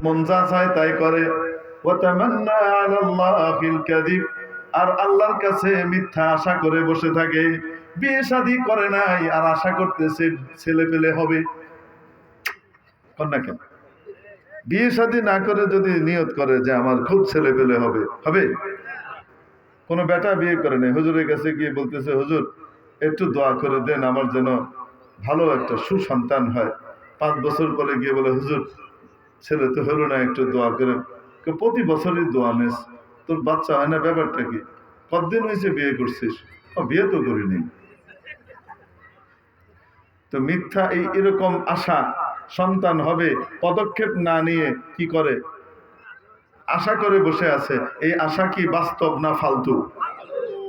মন যা চায় তাই করে। ওয়াতামান্না আলাল্লাহিল কাযিব, আর আল্লাহর কাছে মিথ্যা আশা করে বসে থাকে। বিয়ে শাদী করে নাই আর আশা করতেছে ছেলে পেলে হবে। কেন বিয়ে শাদী না করে যদি নিয়ত করে যে আমার খুব ছেলে পেলে হবে, হবে? কোন বেটা বিয়ে করে নাই, হুজুরের কাছে গিয়ে বলতেছে হুজুর একটু দোয়া করে দেন আমার যেন ভালো একটা সুসন্তান হয়। 5 বছর পরে গিয়ে বলে হুজুর ছেলে তো হলো না, একটু দোয়া করেন। প্রতি বছরই দোয়া নেস, তোর বাচ্চা হয় না, ব্যাপারটা কি? কতদিন হয়েছে বিয়ে করছিস? বিয়ে তো করিনি। তো মিথ্যা এরকম আশা সন্তান হবে পদক্ষেপ না নিয়ে কি করে? আশা করে বসে আছে। এই আশা কি বাস্তব না ফালতু?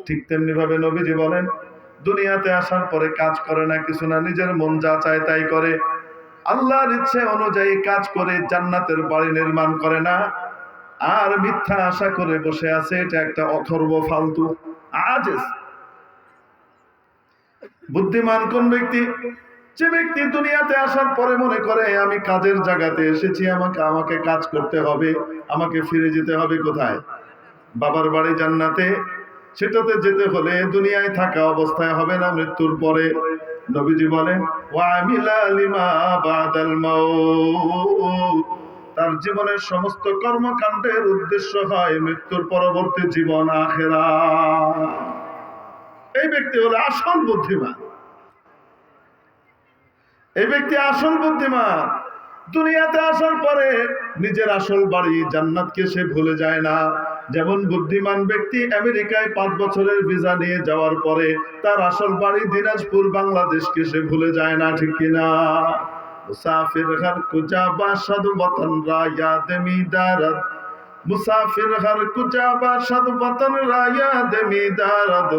ঠিক তেমনি ভাবে নবীজি বলেন, দুনিয়াতে আসার পরে কাজ করে না, কিছু না, নিজের মন যা চায় তাই করে, আল্লাহর ইচ্ছে অনুযায়ী কাজ করে জান্নাতের বাড়ি নির্মাণ করে না, আর মিথ্যা আশা করে বসে আছে। এটা একটা অথর্ব ফালতু আজেজ। বুদ্ধিমান কোন ব্যক্তি? যে ব্যক্তি দুনিয়াতে আসার পরে মনে করে আমি কাজের জায়গাতে এসেছি, আমাকে কাজ করতে হবে, আমাকে ফিরে যেতে হবে কোথায়? বাবার বাড়ি জান্নাতে। সেটাতে যেতে হলে দুনিয়ায় থাকা অবস্থায় হবে না, মৃত্যুর পরে। নবীজি বলেন ওয়ামিলা লিমা বাদাল মাউত, তার জীবনের সমস্ত কর্মকাণ্ডের উদ্দেশ্য হয় মৃত্যুর পরবর্তী জীবন, আখিরাত। এই ব্যক্তি হলো আসল বুদ্ধিমান। এই ব্যক্তি আসল বুদ্ধিমান। দুনিয়াতে আসার পরে নিজের আসল বাড়ি জান্নাতকে সে ভুলে যায় না। যেমন বুদ্ধিমান ব্যক্তি আমেরিকায় 5 বছরের ভিসা নিয়ে যাওয়ার পরে তার আসল বাড়ি দিনাজপুর বাংলাদেশকে সে ভুলে যায় না, ঠিক কিনা? মুসাফির হর কুজা বাশাদ ওয়াতন রা ইয়াদ মিদারত, মুসাফির হর কুজা বাশাদ ওয়াতন রা ইয়াদ মিদারত,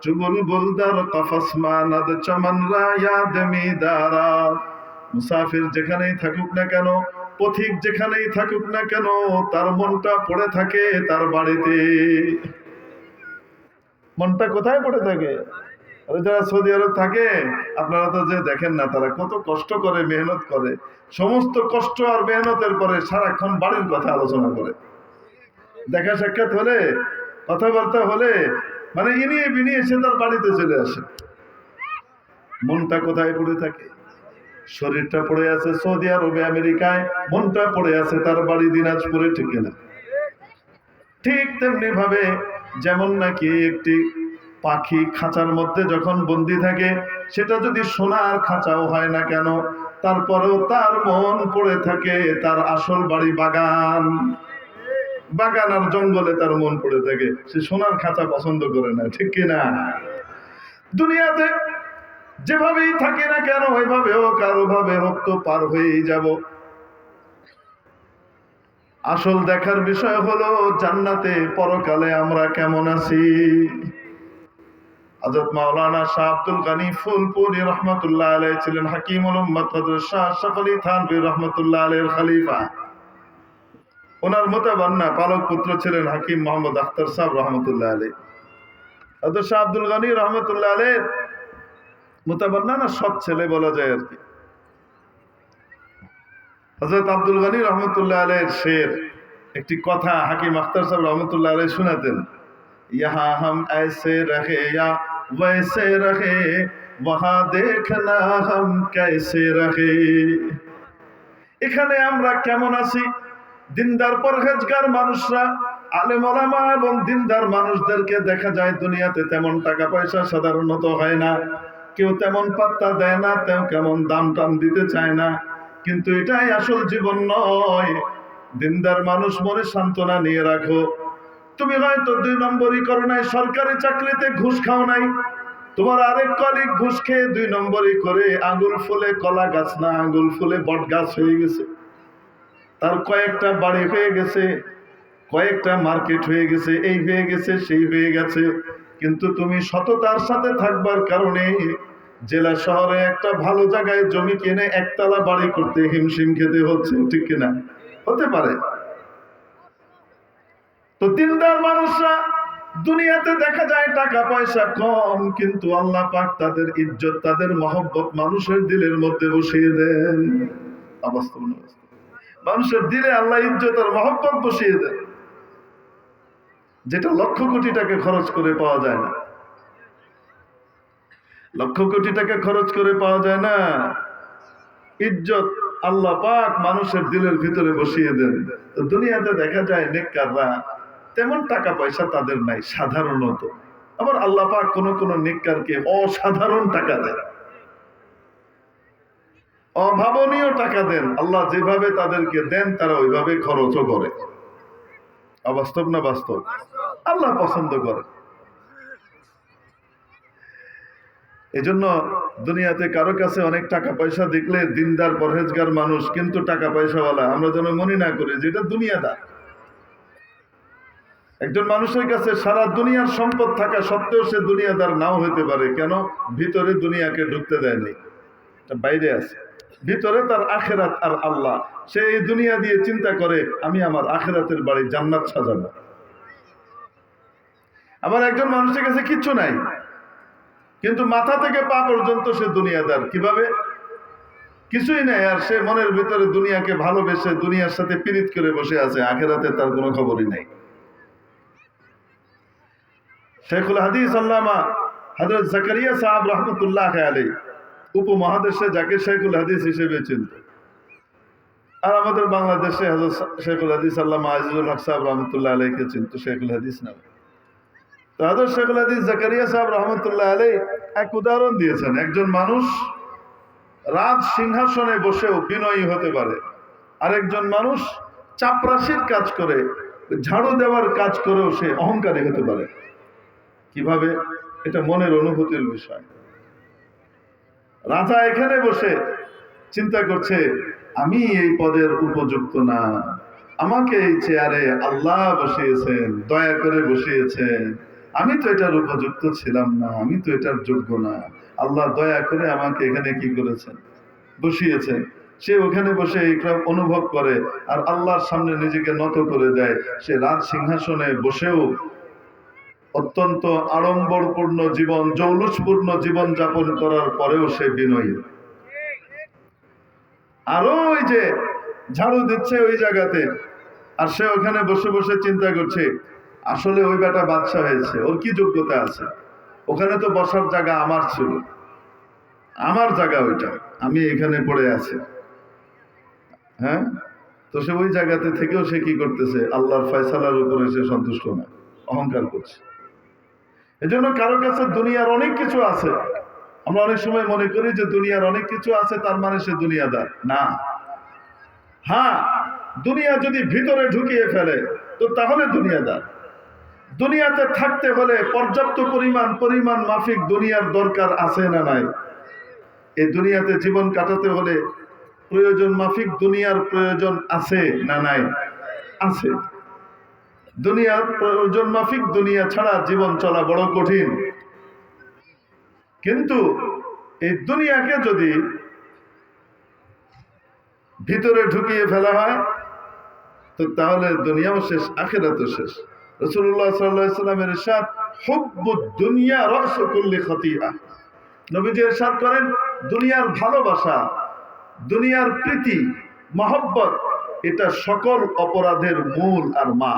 চুবুল বুলদার কফস মানাদ চমন রা ইয়াদ মিদারত। মুসাফির যেখানেই থাকুক না কেন, পথিক যেখানেই থাকুক না কেন, তার মনটা পড়ে থাকে তার বাড়িতে। মনটা কোথায় পড়ে থাকে? ওই যারা সৌদি আরব থাকে, আপনারা তো যে দেখেন না তারা কত কষ্ট করে, মেহনত করে। সমস্ত কষ্ট আর মেহনতের পরে সারাক্ষণ বাড়ির কথা আলোচনা করে। দেখা সাক্ষাৎ হলে, কথাবার্তা হলে মানে ইনিয়ে বিনিয়ে সে তার বাড়িতে চলে আসে। মনটা কোথায় পড়ে থাকে? শরীরটা পড়ে আছে সৌদি আরবে, আমেরিকায়, মনটা পড়ে আছে তার বাড়ি দিনাজপুরে, ঠিক না? ঠিক তেমনি ভাবে যেমন নাকি একটি পাখি খাঁচার মধ্যে যখন বন্দি থাকে, সেটা যদি সোনার খাঁচাও হয় না কেন, তারপরেও তার মন পড়ে থাকে তার আসল বাড়ি বাগান। বাগান আর জঙ্গলে তার মন পড়ে থাকে, সে সোনার খাঁচা পছন্দ করে না, ঠিক কিনা? দুনিয়াতে যেভাবেই থাকে না কেন, ওইভাবে হোক কারো ভাবে হোক তো পার হয়েই যাব। আসল দেখার বিষয় হলো জান্নাতে পরকালে আমরা কেমন আছি। হযরত মাওলানা শাহ আব্দুল গনি ফুলপুরি রহমাতুল্লাহ আলাইহি ছিলেন হাকিমুল উম্মত হযরত শাহ আশরাফ আলী থানভী রহমাতুল্লাহ আলাইহির খলিফা। ওনার মুতাবান্না পালক পুত্র ছিলেন হাকিম মোহাম্মদ আখতার সাহেব রহমাতুল্লাহ আলাইহি। হযরত শাহ আব্দুল গনি রহমাতুল্লাহ আলাইহির মুতাবান্না না সৎ ছেলে বলা যায় আর কি। হযরত আব্দুল গনি রহমতুল্লাহ আলাইহির শের একটি কথা হাকিম আখতার সাহেব রহমতুল্লাহ আলাইহি শোনাতেন, यहाँ हम ऐसे रहे या वैसे रहे, वहाँ देखना हम कैसे रहे। এখানে আমরা কেমন আছি? দিনদার পরহেজগার মানুষরা, আলেম ওলামা এবং দিনদার মানুষদেরকে দেখা যায় দুনিয়াতে তেমন টাকা পয়সা সাধারণত হয় না, কেউ তেমন পাত্তা দেয় না, কেউ কেমন দাম টাম দিতে চায় না। কিন্তু এটাই আসল জীবন নয়। দিনদার মানুষ মনে সান্ত্বনা নিয়ে রাখো, তুমি হয়তো 2 নম্বরই করো নাই, সরকারি চাকরিতে ঘুষ খাও নাই, তোমার আরেক কলিগ ঘুষ খেয়ে 2 নম্বরই করে আঙ্গুল ফুলে কলা গাছ না, আঙ্গুল ফুলে বট গাছ হয়ে গেছে, তার কয়েকটা বাড়ি হয়ে গেছে, কয়েকটা মার্কেট হয়ে গেছে, এই হয়ে গেছে, সেই হয়ে গেছে। কিন্তু তুমি সততার সাথে থাকবার কারণে জেলা শহরে একটা ভালো জায়গায় জমি কিনে একতলা বাড়ি করতে হিমশিম খেতে হচ্ছে, ঠিক কিনা? হতে পারে। তো দিনদার মানুষরা দুনিয়াতে দেখা যায় টাকা পয়সা কম, কিন্তু আল্লাহ পাক তাদের ইজ্জত, তাদের মহব্বত মানুষের দিলের মধ্যে বসিয়ে দেন। মানুষের দিলে আল্লাহ ইজ্জত আর মহব্বত বসিয়ে দেন, যেটা লক্ষ কোটি টাকা খরচ করে পাওয়া যায় না। লক্ষ কোটি টাকা খরচ করে পাওয়া যায় না। ইজ্জত আল্লাহ পাক মানুষের দিলের ভিতরে বসিয়ে দেন। তো দুনিয়াতে দেখা যায় নেককাররা তেমন টাকা পয়সা তাদের নাই সাধারণত, আবার আল্লাহ পাক কোন কোন নেককারকে অসাধারণ টাকা দেন, অভাবনীয় টাকা দেন। আল্লাহ যেভাবে তাদেরকে দেন তারা ওইভাবে খরচও করে। অবাস্তব না বাস্তব? আল্লাহ পছন্দ করে। এজন্য দুনিয়াতে কারো কাছে অনেক টাকা পয়সা দেখলে দিনদার পরহেজগার মানুষ কিন্তু টাকা পয়সাওয়ালা, আমরা যেন মনে না করি যে এটা দুনিয়াদার। একজন মানুষের কাছে সারা দুনিয়ার সম্পদ থাকা সত্ত্বেও সে দুনিয়াদার নাও হতে পারে। কেন? ভিতরে দুনিয়াকে ঢুকতে দেয়নি, বাইরে আছে। ভিতরে তার আখেরাত আর আল্লাহ। সে এই দুনিয়া দিয়ে চিন্তা করে আমি আমার আখেরাতের বাড়ি জান্নাত সাজাবো। আবার একজন মানুষের কাছে কিচ্ছু নাই কিন্তু মাথা থেকে পা পর্যন্ত সে দুনিয়াদার। কিভাবে? কিছুই নাই, আর সে মনের ভিতরে দুনিয়াকে ভালোবেসে দুনিয়ার সাথে পীড়িত করে বসে আছে, আখেরাতে তার কোনো খবরই নাই। শেখুল হাদিস আল্লামা হযরত জাকারিয়া সাহেব রহমতুল্লাহ আলাইহি উপমহাদেশে যাকে শেখুল হাদিস হিসেবে চিনত, আর আমাদের বাংলাদেশে হযরত শেখুল হাদিস আল্লামা আজিজুল হক সাহেব রহমতুল্লাহ আলাইহিকে চিনত শেখুল হাদিস নামে। তো হযরত শেখুল হাদিস জাকারিয়া সাহেব রহমতুল্লাহ আলাইহি এক উদাহরণ দিয়েছেন। একজন মানুষ রাজ সিংহাসনে বসেও বিনয়ী হতে পারে, আরেকজন মানুষ চাপরাশির কাজ করে, ঝাড়ু দেওয়ার কাজ করেও সে অহংকারী হতে পারে। কিভাবে? এটা মনের অনুভূতির বিষয়। রাজা এখানে বসে চিন্তা করছে আমি এই পদের উপযুক্ত না, আমাকে এই চেয়ারে আল্লাহ বসিয়েছেন, দয়া করে বসিয়েছেন, আমি তো এটার উপযুক্ত ছিলাম না, আমি তো এটার যোগ্য না, আল্লাহ দয়া করে আমাকে এখানে কি করেছেন? বসিয়েছেন। সে ওখানে বসে এইটা অনুভব করে আর আল্লাহর সামনে নিজেকে নত করে দেয়। সে রাজ সিংহাসনে বসেও অত্যন্ত আড়ম্বরপূর্ণ জীবন, জৌলুসপূর্ণ জীবন যাপন করার পরেও সে বিনয়ী। আরো ওই যে ঝাড়ু দিচ্ছে ওই জায়গাতে, আর সে ওখানে বসে বসে চিন্তা করছে আসলে ওই বেটা বাদশা হয়েছে, ওর কি যোগ্যতা আছে? ওখানে তো বসার জায়গা আমার ছিল, আমার জায়গা ওইটা, আমি এখানে পড়ে আছি। হ্যাঁ, তো সে ওই জায়গাতে থেকেও সে কি করতেছে? আল্লাহর ফয়সালার উপরে সে সন্তুষ্ট না, অহংকার করছে। এজন্য কারো কাছে দুনিয়ার অনেক কিছু আছে, আমরা অনেক সময় মনে করি যে দুনিয়ার অনেক কিছু আছে তার মানে সে দুনিয়াদার না। হ্যাঁ, দুনিয়া যদি ভিতরে ঢুকিয়ে ফেলে তো তাহলে দুনিয়াদার। দুনিয়াতে থাকতে হলে পর্যাপ্ত পরিমাণ মাফিক দুনিয়ার দরকার আছে না নাই? এই দুনিয়াতে জীবন কাটাতে হলে প্রয়োজন মাফিক দুনিয়ার প্রয়োজন আছে না নাই? আছে। দুনিয়ার প্রয়োজন মাফিক দুনিয়া ছাড়া জীবন চলা বড় কঠিন। কিন্তু এই দুনিয়াকে যদি ভিতরে ঢুকিয়ে ফেলা হয় তো তাহলে দুনিয়াও শেষ, আখিরাতও শেষ। রাসূলুল্লাহ সাল্লাল্লাহু আলাইহি ওয়াসাল্লামের ইরশাদ, হুব্বুদ দুনিয়া রাসু কুল্লি খাতিআ। নবীজি ইরশাদ করেন, দুনিয়ার ভালোবাসা, দুনিয়ার প্রীতি, মহব্বত, এটা সকল অপরাধের মূল আর মা।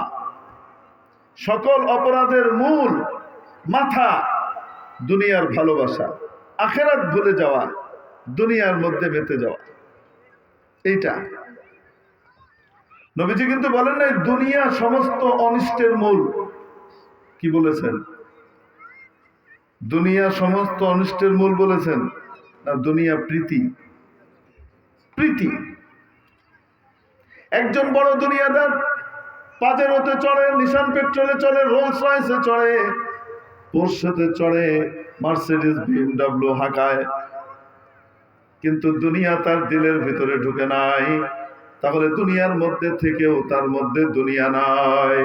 সকল অপরাধের মূল মাথা দুনিয়ার ভালোবাসা, আখিরাত ভুলে যাওয়া, দুনিয়ার মধ্যে মেতে যাওয়া। এইটা নবীজি কিন্তু বলেন নাই দুনিয়া সমস্ত অনিষ্টের মূল। কি বলেছেন? দুনিয়া সমস্ত অনিষ্টের মূল বলেছেন না, দুনিয়া প্রীতি। প্রীতি। একজন বড় দুনিয়াদার পাজেরোতে চড়ে, নিশান পেট্রোলে চড়ে, রোলস রয়েসে চড়ে, পোর্শেতে চড়ে, মার্সিডিজ BMW হাঁকায়, কিন্তু দুনিয়া তার দিলের ভিতরে ঢুকে নাই। তাহলে দুনিয়ার মধ্যে থেকেও তার মধ্যে দুনিয়া নাই।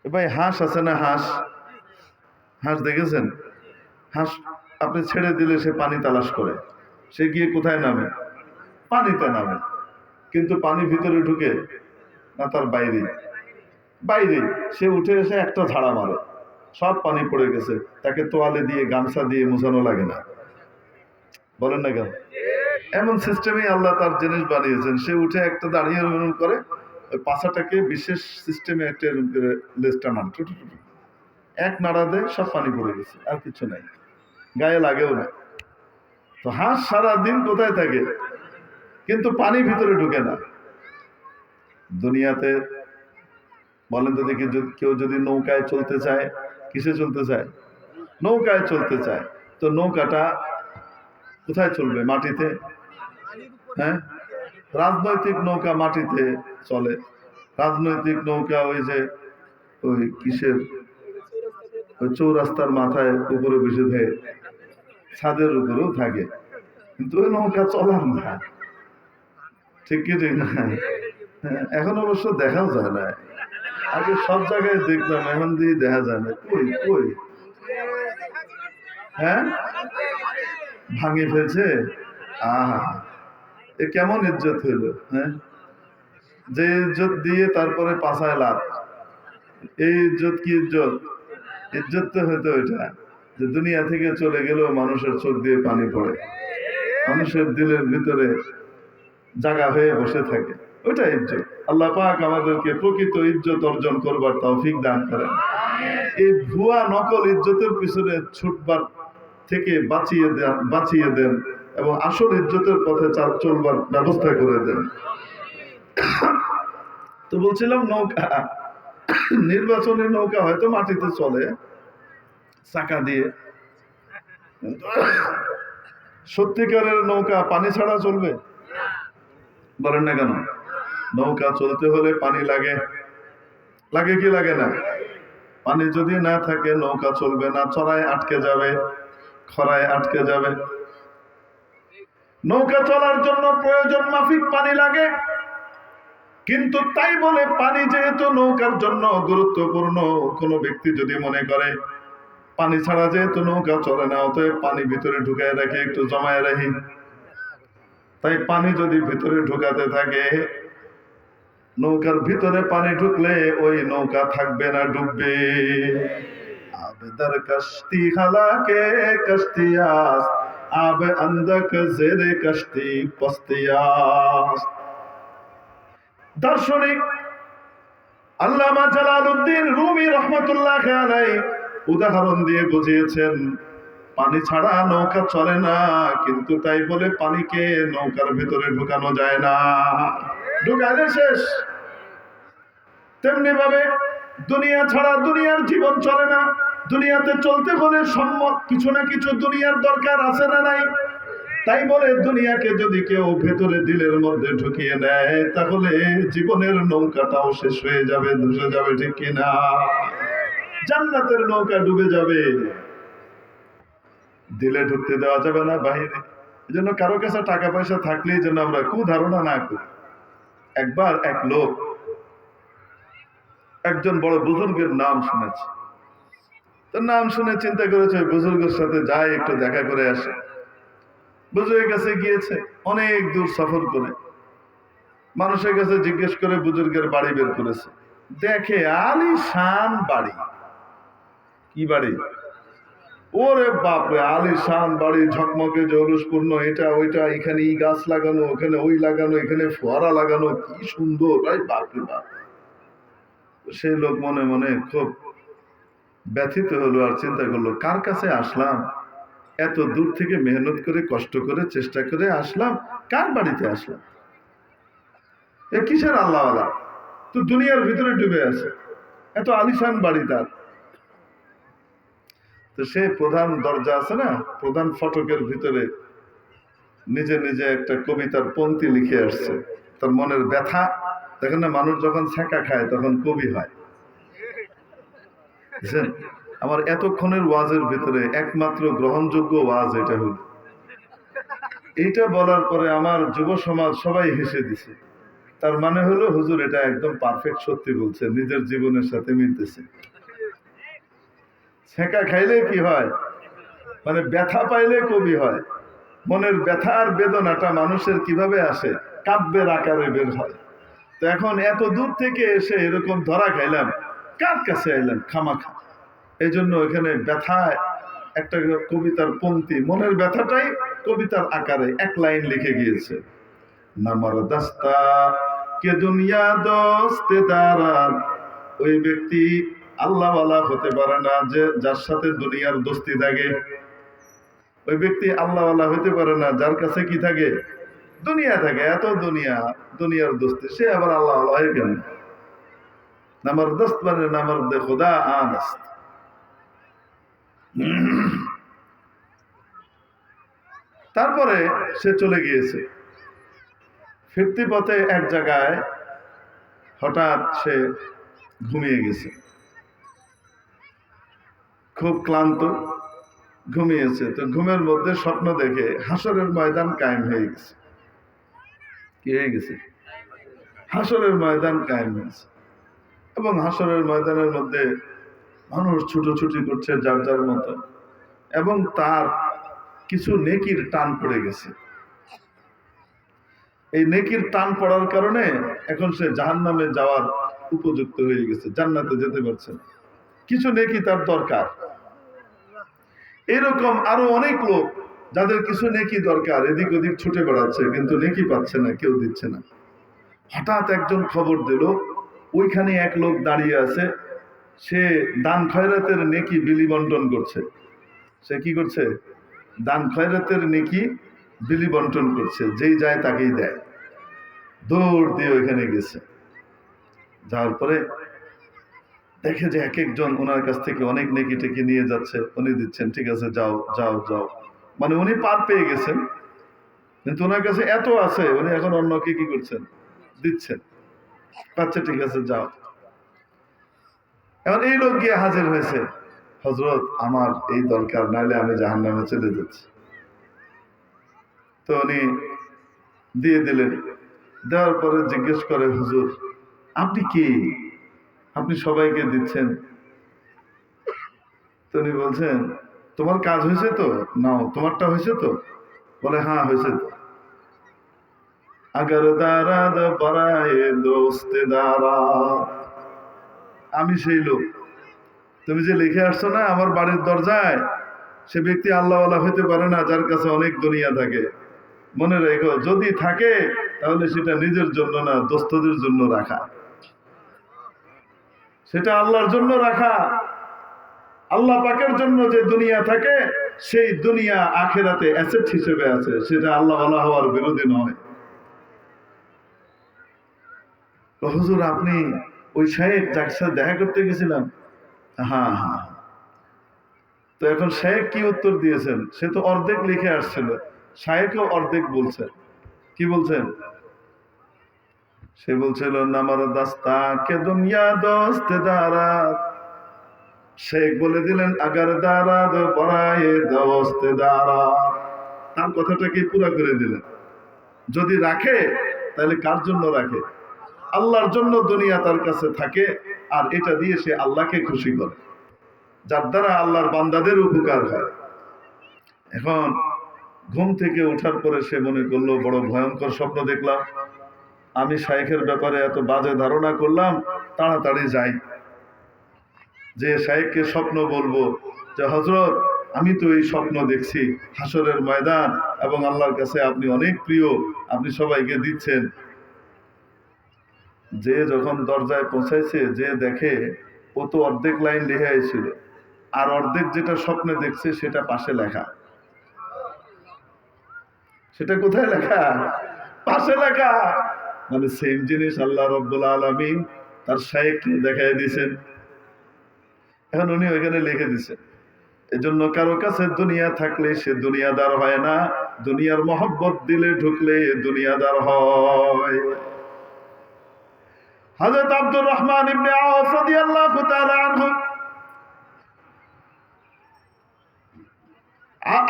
ভাই হাঁস আছে না? হাঁস, হাঁস দেখেছেন? হাঁস আপনি ছেড়ে দিলে সে পানি তালাশ করে, সে গিয়ে কোথায় নামে? পানিতে নামে। কিন্তু পানি ভিতরে ঢুকে না তার বাইরে? বাইরে। সে উঠে এসে একটা ঝাড়া মারে, সব পানি পড়ে গেছে, তাকে তোয়ালে দিয়ে গামছা দিয়ে মুছানো লাগে না। বলেন না কেন? এমন সিস্টেমে আল্লাহ তার জিনিস বানিয়েছেন। সে উঠে একটা দাঁড়িয়ে এরকম করে ওই পাছাটাকে বিশেষ সিস্টেমে একটা এরকম করে লেজটা নাড়, টুটু টুটু, এক নাড়া দেয়, সব পানি পড়ে গেছে, আর কিছু নাই, গায়ে লাগেও না। তো হাঁস সারা দিন কোথায় থাকে, কিন্তু পানি ভিতরে ঢুকে না। দুনিয়াতে বলেন তো দেখি, কেউ যদি নৌকায় চলতে চায়, কিসে চলতে চায়? নৌকায় চলতে চায়। তো নৌকাটা কোথায় চলবে? মাটিতে। হ্যাঁ, রাজনৈতিক নৌকা মাটিতে চলে। রাজনৈতিক নৌকা ওই যে ওই কিসের, ওই চৌরাস্তার মাথায় উপরে বসে থাকে, ছাদের উপরেও থাকে, কিন্তু ওই নৌকা চলার না। ঠিক কি ঠিক না? এখন অবশ্য দেখাও যায় না। আগে সব জায়গায় দেখতাম, এখন দিয়ে দেখা যায় না। কই কই, হ্যাঁ, ভাঙে ফেলছে। আহা, এ কেমন ইজ্জত হইল! হ্যাঁ, যে ইজ্জত দিয়ে তারপরে পাছায় লাভ, এই ইজ্জত কি ইজ্জত? ইজ্জত তো হতো এটা যে দুনিয়া থেকে চলে গেলেও মানুষের চোখ দিয়ে পানি পড়ে, মানুষের দিলের ভিতরে জায়গা হয়ে বসে থাকে, ওইটা ইজ্জত। আল্লাহ পাক আমাদেরকে প্রকৃত ইজ্জত অর্জন করবার তৌফিক দান করেন। এই ভুয়া নকল ইজ্জতের পিছনে ছুটবার থেকে বাঁচিয়ে দেন এবং আসল ইজ্জতের পথে চলবার ব্যবস্থা করে দেন। তো বলছিলাম, নৌকা, নির্বাচনী নৌকা হয়তো মাটিতে চলে চাকা দিয়ে, সত্যিকারের নৌকা পানি ছাড়া চলবে? বলেন না কেন? নৌকা চলতে হলে পানি লাগে, লাগে কি লাগে না? পানি যদি না থাকে নৌকা চলবে না, চড়ায় আটকে যাবে, খরায় আটকে যাবে। নৌকা চলার জন্য প্রয়োজন মাফিক পানি লাগে, কিন্তু তাই বলে পানি যেহেতু নৌকার জন্য গুরুত্বপূর্ণ, কোন ব্যক্তি যদি মনে করে পানি ছাড়া যেহেতু নৌকা চলে না, অতএব পানি ভিতরে ঢুকায় রাখি, একটু জমায় রাখি, তাই পানি যদি ভিতরে ঢুকাতে থাকে, নৌকার ভিতরে পানি ঢুকলে ওই নৌকা থাকবে না, ডুববে। আবেদার কষ্টি খালাকে কষ্টিয়াস, আবে আন্দক জেরে কষ্টি পস্তিয়াস। দার্শনিক আল্লামা জালালউদ্দিন রুমি রহমাতুল্লাহ আলাইহি উদাহরণ দিয়ে বুঝিয়েছেন, পানি ছাড়া নৌকা চলে না, কিন্তু তাই বলে পানিকে নৌকার ভিতরে ঢুকানো যায় না, ঢুকালে শেষ। তেমনি ভাবে দুনিয়া ছাড়া দুনিয়ার জীবন চলে না। দুনিয়াতে চলতে হলে সম্মত কিছু না কিছু দুনিয়ার দরকার আছে না নাই? তাই বলে দুনিয়াকে যদি কেউ ভেতরে দিলের মধ্যে ঢুকিয়ে নেয়, তাহলে জীবনের নৌকাটাও শেষ হয়ে যাবে, ধসে যাবে, ঠিক কিনা? জান্নাতের নৌকা ডুবে যাবে। দিলে ঢুকতে দেওয়া যাবে না, বাহিরে। এই জন্য কারো কাছে টাকা পয়সা থাকলেই যেন আমরা কুধারণা না করি। একবার এক লোক একজন বড় বুজুর্গের নাম শুনেছে, তার নাম শুনে চিন্তা করেছে বুজুর্গের সাথে যাই, একটু দেখা করে আসে। বুজুর্গের কাছে গিয়েছে, অনেক দূর সফর করে, মানুষের কাছে জিজ্ঞেস করে বুজুর্গের বাড়ি বের করেছে। দেখে আলিশান বাড়ি। কি বাড়ি? ওরে বাপরে, আলিশান বাড়ি, ঝকমকে জৌলুসপূর্ণ, এটা ওইটা, এখানে ই গাছ লাগানো, ওখানে ওই লাগানো, এখানে ফোয়ারা লাগানো, কি সুন্দর, বাপরে বাপ। সেই লোক মনে মনে খুব ব্যথিত হলো, আর চিন্তা করলো, কার কাছে আসলাম? এত দূর থেকে মেহনত করে, কষ্ট করে, চেষ্টা করে আসলাম, কার বাড়িতে আসলাম? এ কিসের আল্লাহওয়ালা? তো দুনিয়ার ভিতরে ডুবে আছে, এত আলিশান বাড়ি তার। তো সে প্রধান দরজা আছে না, প্রধান ফটকের ভিতরে নিজে নিজে একটা কবিতার পংক্তি লিখে আসছে। তার মনের ব্যথা দেখেন না, মানুষ যখন ছ্যাঁকা খায় তখন কবি হয়। বুঝছেন? আমার এতক্ষণের ওয়াজের ভিতরে একমাত্র গ্রহণযোগ্য ওয়াজ এটা হল। এইটা বলার পরে আমার যুব সমাজ সবাই হেসে দিছে। তার মানে হলো হুজুর এটা একদম পারফেক্ট সত্যি বলছে, নিজের জীবনের সাথে মিলতেছে। ছ্যাঁকা খাইলে কি হয়, মানে ব্যথা পাইলে কবি হয়। মনের ব্যথা আর বেদনাটা মানুষের কিভাবে আসে, কাব্যের আকারে বের হয়। তো এখন এত দূর থেকে এসে এরকম ধরা খাইলাম, কার কাছে আইলাম খামাখা। এই জন্য এখানে ব্যথায় একটা কবিতার পংক্তি, মনের ব্যথাটাই কবিতার আকারে এক লাইন লিখে গিয়েছে, নামার দাস্তা কে দুনিয়া দোস্তে দারাত। ওই ব্যক্তি আল্লাহওয়ালা হতে পারে না যে যার সাথে দুনিয়ার দোস্তি থাকে। ওই ব্যক্তি আল্লাহওয়ালা হতে পারে না যার কাছে কি থাকে, দুনিয়া থাকে। এত দুনিয়ার দোস্তি, সে আবার আল্লাহওয়ালা হয় কেন? নামার দোস্ত মানে নামার দে খুদা আনাস্ত। তারপরে সে চলে গিয়েছে। ফিরতি পথে এক জায়গায় হঠাৎ সে ঘুমিয়ে গেছে, খুব ক্লান্ত, ঘুমিয়েছে। তো ঘুমের মধ্যে স্বপ্ন দেখে হাসরের ময়দান কায়েম হয়ে গেছে। কি হয়ে গেছে? হাসরের ময়দান কায়েম হয়েছে, এবং হাসরের ময়দানের মধ্যে মানুষ ছুটোছুটি করছে যার যার মতো, এবং তার কিছু নেকির টান পড়ে গেছে। এই নেকির টান পড়ার কারণে এখন সে জাহান্নামে যাওয়ার উপযুক্ত হয়ে গেছে, জান্নাতে যেতে পারছে না। কিছু নেকি তার দরকার। এরকম আরো অনেক লোক যাদের কিছু নেকি দরকার, এদিক ওদিক ছুটে বেড়াচ্ছে, কিন্তু নেকি পাচ্ছে না, কেউ দিচ্ছে না। হঠাৎ একজন খবর দিল, ওইখানে এক লোক দাঁড়িয়ে আছে, সে দান খয়রাতের নেকি বিলি বন্টন করছে। সে কি করছে? দান খয়রাতের নেকি বিলি বন্টন করছে, যেই যায় তাকেই দেয়। দৌড় দিয়ে ওইখানে গেছে। যাওয়ার পরে দেখে যে এক একজন ওনার কাছ থেকে অনেক নেকি টেকি নিয়ে যাচ্ছে, উনি দিচ্ছেন, ঠিক আছে যাও যাও যাও, মানে উনি পার পেয়ে গেছেন, কিন্তু ওনার কাছে এত আছে, উনি এখন অন্যকে কি করছেন, দিচ্ছেন। আচ্ছা ঠিক আছে যাও। এখন এই লোক গিয়ে হাজির হয়েছে, হযরত আমার এই দরকার, নাইলে আমি জাহান্নামে চলে যাচ্ছি। তো উনি দিয়ে দিলেন। দেওয়ার পরে জিজ্ঞেস করে, হুজুর আপনি কি, আপনি সবাইকে দিচ্ছেন? তো উনি বলছেন, তোমার কাজ হয়েছে তো, নাও, তোমারটা হয়েছে তো? বলে হ্যাঁ হয়েছে তো। আগার দারাদ বারায়ে দোস্তে দারাদ। আমি সেই লোক, তুমি যে লিখে আসছো না আমার বাড়ির দরজায়, সে ব্যক্তি আল্লাহওয়ালা হইতে পারে না যার কাছে অনেক দুনিয়া থাকে। মনে রেখো, যদি থাকে তাহলে সেটা নিজের জন্য না, দোস্তদের জন্য রাখা। সেটা আল্লাহর জন্য রাখা। আল্লাহ পাকের জন্য যে দুনিয়া থাকে, সেই দুনিয়া আখেরাতে অ্যাসেট হিসেবে আছে, সেটা আল্লাহওয়ালা হওয়ার বিরোধী নয়। হুজুর আপনি ওই শায়েখ যার সাথে দেখা করতে গেছিলাম? হ্যাঁ হ্যাঁ। তো এখন শায়েখ কি উত্তর দিয়েছেন? সে তো অর্ধেক লিখে আসছিল, শায়েখও অর্ধেক বলছেন। কি বলছেন? সে বলছিল, নামার দাস্তা কে দুনিয়া দোস্তে দারাত। শেখ বলে দিলেন, আগার দারাদ পরায়ে দোস্তে দারাত। তার কথাটাকে পুরা করে দিলেন। যদি রাখে তাহলে কার জন্য রাখে? আল্লাহর জন্য দুনিয়া তার কাছে থাকে, আর এটা দিয়ে সে আল্লাহকে খুশি করে, যার দ্বারা আল্লাহর বান্দাদের উপকার হয়। এখন ঘুম থেকে ওঠার পরে সে মনে করলো, বড় ভয়ঙ্কর স্বপ্ন দেখলাম, আমি শাইখের ব্যাপারে এত বাজে ধারণা করলাম, তাড়াতাড়ি যাই, যে শাইখকে স্বপ্ন বলবো যে হযরত আমি তো এই স্বপ্ন দেখছি, হাসরের ময়দান এবং আল্লাহর কাছে আপনি অনেক প্রিয়, আপনি সবাইকে দিচ্ছেন। যে যখন দরজায় পৌঁছাইছে, যে দেখে ও তো অর্ধেক লাইন লিখে আইছিল, আর অর্ধেক যেটা স্বপ্নে দেখছে সেটা পাশে লেখা। সেটা কোথায় লেখা? পাশে লেখা। মানে সেম জিনিস আল্লাহ রাব্বুল আলামিন তার শাইখকে দেখাই দিয়েছেন। এখন উনি ওইখানে লিখে দিছেন। এজন্য কারো কাছে দুনিয়া থাকলে সে দুনিয়াদার হয় না, দুনিয়ার মহব্বত দিলে ঢুকলে দুনিয়াদার হয়। হযরত আব্দুর রহমান ইবনে আওফ রাদিয়াল্লাহু তাআলা আনহু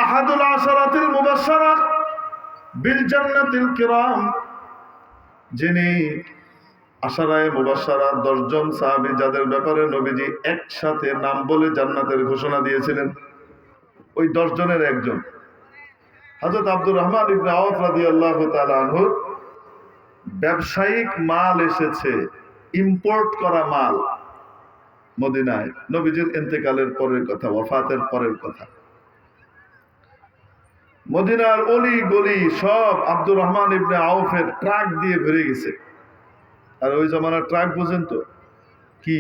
আহাদুল আশরাতিল মুবাশশারা বিল জান্নাতিল কিরাম, যিনি আশারায়ে মুবাশশারা 10 জন সাহাবী যাদের ব্যাপারে নবীজি একসাথে নাম বলে জান্নাতের ঘোষণা দিয়েছিলেন, ওই 10 জনের একজন হযরত আব্দুর রহমান ইবনে আওফ রাদিয়াল্লাহু তাআলা আনহু। ব্যবসায়িক মাল এসেছে, ইম্পোর্ট করা মাল মদিনায়, নবীজির ইন্তেকালের পরের কথা, ওয়াফাতের পরের কথা। মদিনার অলি গলি সব আব্দুর রহমান ইবনে আউফের ট্রাক দিয়ে ভরে গেছে। আর ওই জমানার ট্রাক বুঝেন তো কি,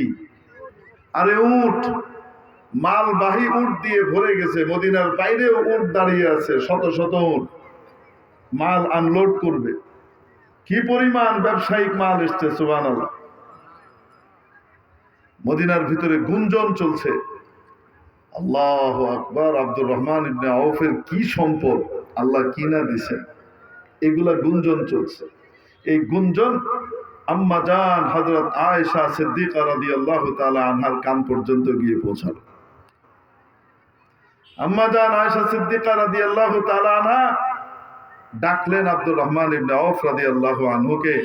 আরে উট, মালবাহী উট দিয়ে ভরে গেছে। মদিনার বাইরেও উট দাঁড়িয়ে আছে, শত শত উট মাল আনলোড করবে। কি পরিমাণ ব্যবসায়িক মাল এসছে, সুবহানাল্লাহ। মদিনার ভিতরে গুঞ্জন চলছে, আল্লাহু আকবার, আব্দুর রহমান ইবনে আউফের কি সম্পদ, আল্লাহ কি না দিছেন, এগুলা গুঞ্জন চলছে। এই গুঞ্জন আম্মা জান হযরত আয়েশা সিদ্দিকা রাদিয়াল্লাহু তাআলা আনহার কান পর্যন্ত গিয়ে পৌঁছালো। আম্মা জান আয়েশা সিদ্দিকা রাদিয়াল্লাহু তাআলা আনহা ডাকলেন আব্দুর রহমান ইবনে আউফ রাদিয়াল্লাহু আনহুকে।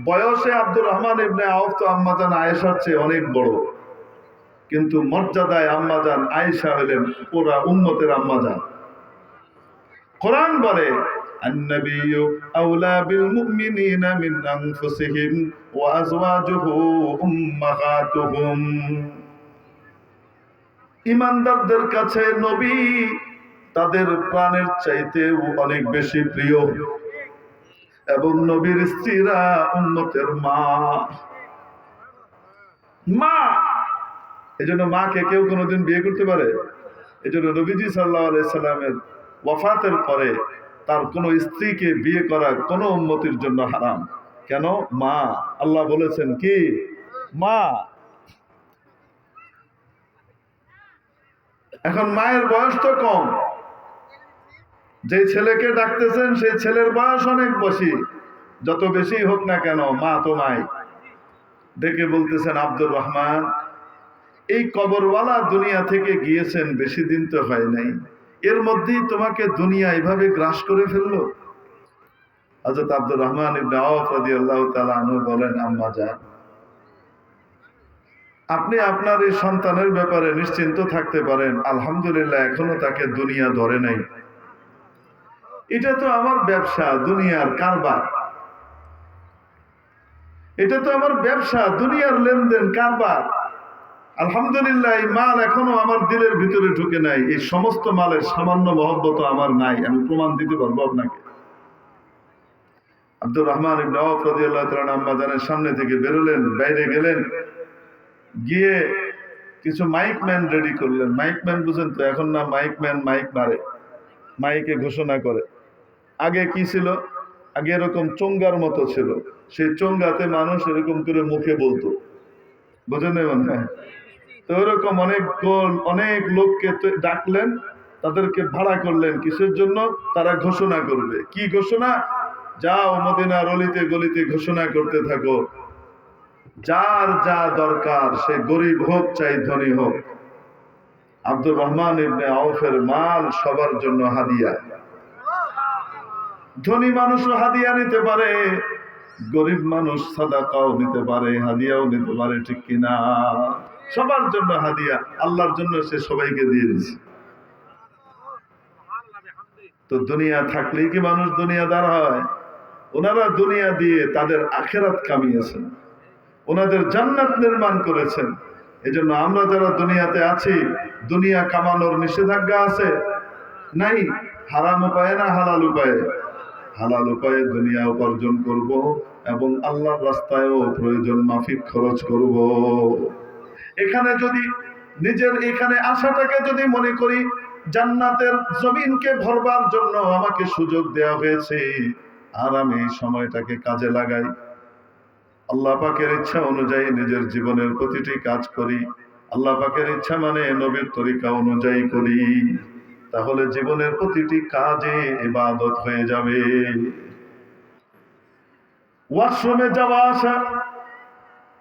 বয়সে আব্দুর রহমান ইবনে আউফ তো আম্মা জান আয়েশার চেয়ে অনেক বড়, কিন্তু মর্যাদায় আম্মা জান আয়েশা হলেন পুরা উম্মতের আম্মা জান। কোরআন বলে النبي أولى بالمؤمنين من أنفسهم وأزواجه أمهاتهم। ঈমানদারদের কাছে নবী তাদের প্রাণের চাইতেও অনেক বেশি প্রিয়, এবং নবীর স্ত্রীরা উম্মতের মা। মা, এজন্য মাকে কেউ কোনোদিন বিয়ে করতে পারে? এজন্য নবীজি সাল্লাল্লাহু আলাইহি সাল্লামের ওয়াফাতের পরে তার কোন স্ত্রীকে বিয়ে করা কোন উম্মতির জন্য হারাম। কেন? মা। আল্লাহ বলেছেন কি? মা। এখন মায়ের বয়স তো কম, যে ছেলেকে ডাকতেছেন সেই ছেলের বয়স অনেক বেশি। যত বেশি হোক না কেন, মা তো মাই। ডেকে বলতেছেন, আব্দুর রহমান, এই কবরওয়ালা দুনিয়া থেকে গিয়েছেন, বেশি দিন তো হয় নাই, এর মধ্যেই তোমাকে দুনিয়া এভাবে গ্রাস করে ফেললো। হযরত আব্দুর রহমান ইবনে আউফ রাদিয়াল্লাহু তাআলা আনহু বলেন, আম্মা জান, আপনি আপনার এই সন্তানের ব্যাপারে নিশ্চিন্ত থাকতে পারেন, আলহামদুলিল্লাহ এখনো তাকে দুনিয়া ধরে নাই। এটা তো আমার ব্যবসা, দুনিয়ার কারবার। এটা তো আমার ব্যবসা, দুনিয়ার লেনদেন, কারবার। আলহামদুলিল্লাহ এই মাল এখনো আমার দিলের ভিতরে ঢুকে নাই। এই সমস্ত মালের সামান্য মহব্বত আমার নাই, আমি প্রমাণ দিতে পারবো আপনাকে। আব্দুর রহমান ইবনে আউফ রাদিয়াল্লাহু তাআলা আম্মা জানের সামনে থেকে বেরোলেন, বাইরে গেলেন, গিয়ে কিছু মাইক ম্যান রেডি করলেন। মাইক ম্যান বুঝেন তো, এখন না মাইক ম্যান মাইক মারে, মাইকে ঘোষণা করে। আগে কি ছিল? আগে এরকম চোঙ্গার মতো ছিল, সেই চোঙ্গাতে মানুষ এরকম করে মুখে বলতো, বুঝেন? হ্যাঁ, তো ওরকম অনেক লোককে ডাকলেন, তাদেরকে ভাড়া করলেন কিসের জন্য? তারা ঘোষণা করবে। কি ঘোষণা? যাও মদিনার অলিতে গলিতে ঘোষণা করতে থাকো, যার যা দরকার, সে গরিব হোক চাই ধনী হোক, আব্দুর রহমান ইবনে আউফের মাল সবার জন্য হাদিয়া। ধনী মানুষও হাদিয়া নিতে পারে, গরিব মানুষ সাদাকাও নিতে পারে, হাদিয়াও নিতে পারে, ঠিক কিনা? সবার জন্য হাদিয়া, আল্লাহর জন্য সে সবাইকে দিয়ে দিচ্ছে। তো দুনিয়া থাকলেই কি মানুষ দুনিয়াদার হয়? ওনারা দুনিয়া দিয়ে তাদের আখিরাত কামিয়েছেন, ওনাদের জান্নাত নির্মাণ করেছেন। এজন্য আমরা যারা দুনিয়াতে আছি, দুনিয়া কামানোর নিষেধাজ্ঞা আছে? নাই। হারাম উপায়ে না হালাল উপায়ে? হালাল উপায়ে দুনিয়া উপার্জন করব, এবং আল্লাহর রাস্তায়ও প্রয়োজন মাফিক খরচ করব। এখানে যদি নিজের এখানে আশাটাকে যদি মনে করি জান্নাতের জমিনকে ভরবার জন্য আমাকে সুযোগ দেওয়া হয়েছে, আর আমি এই সময়টাকে কাজে লাগাই, আল্লাহ পাকের ইচ্ছা অনুযায়ী নিজের জীবনের প্রতিটি কাজ করি, আল্লাহ পাকের ইচ্ছা মানে নবীর তরিকা অনুযায়ী করি, তাহলে জীবনের প্রতিটি কাজে ইবাদত হয়ে যাবে। ওয়াশরুমে যাওয়া আসা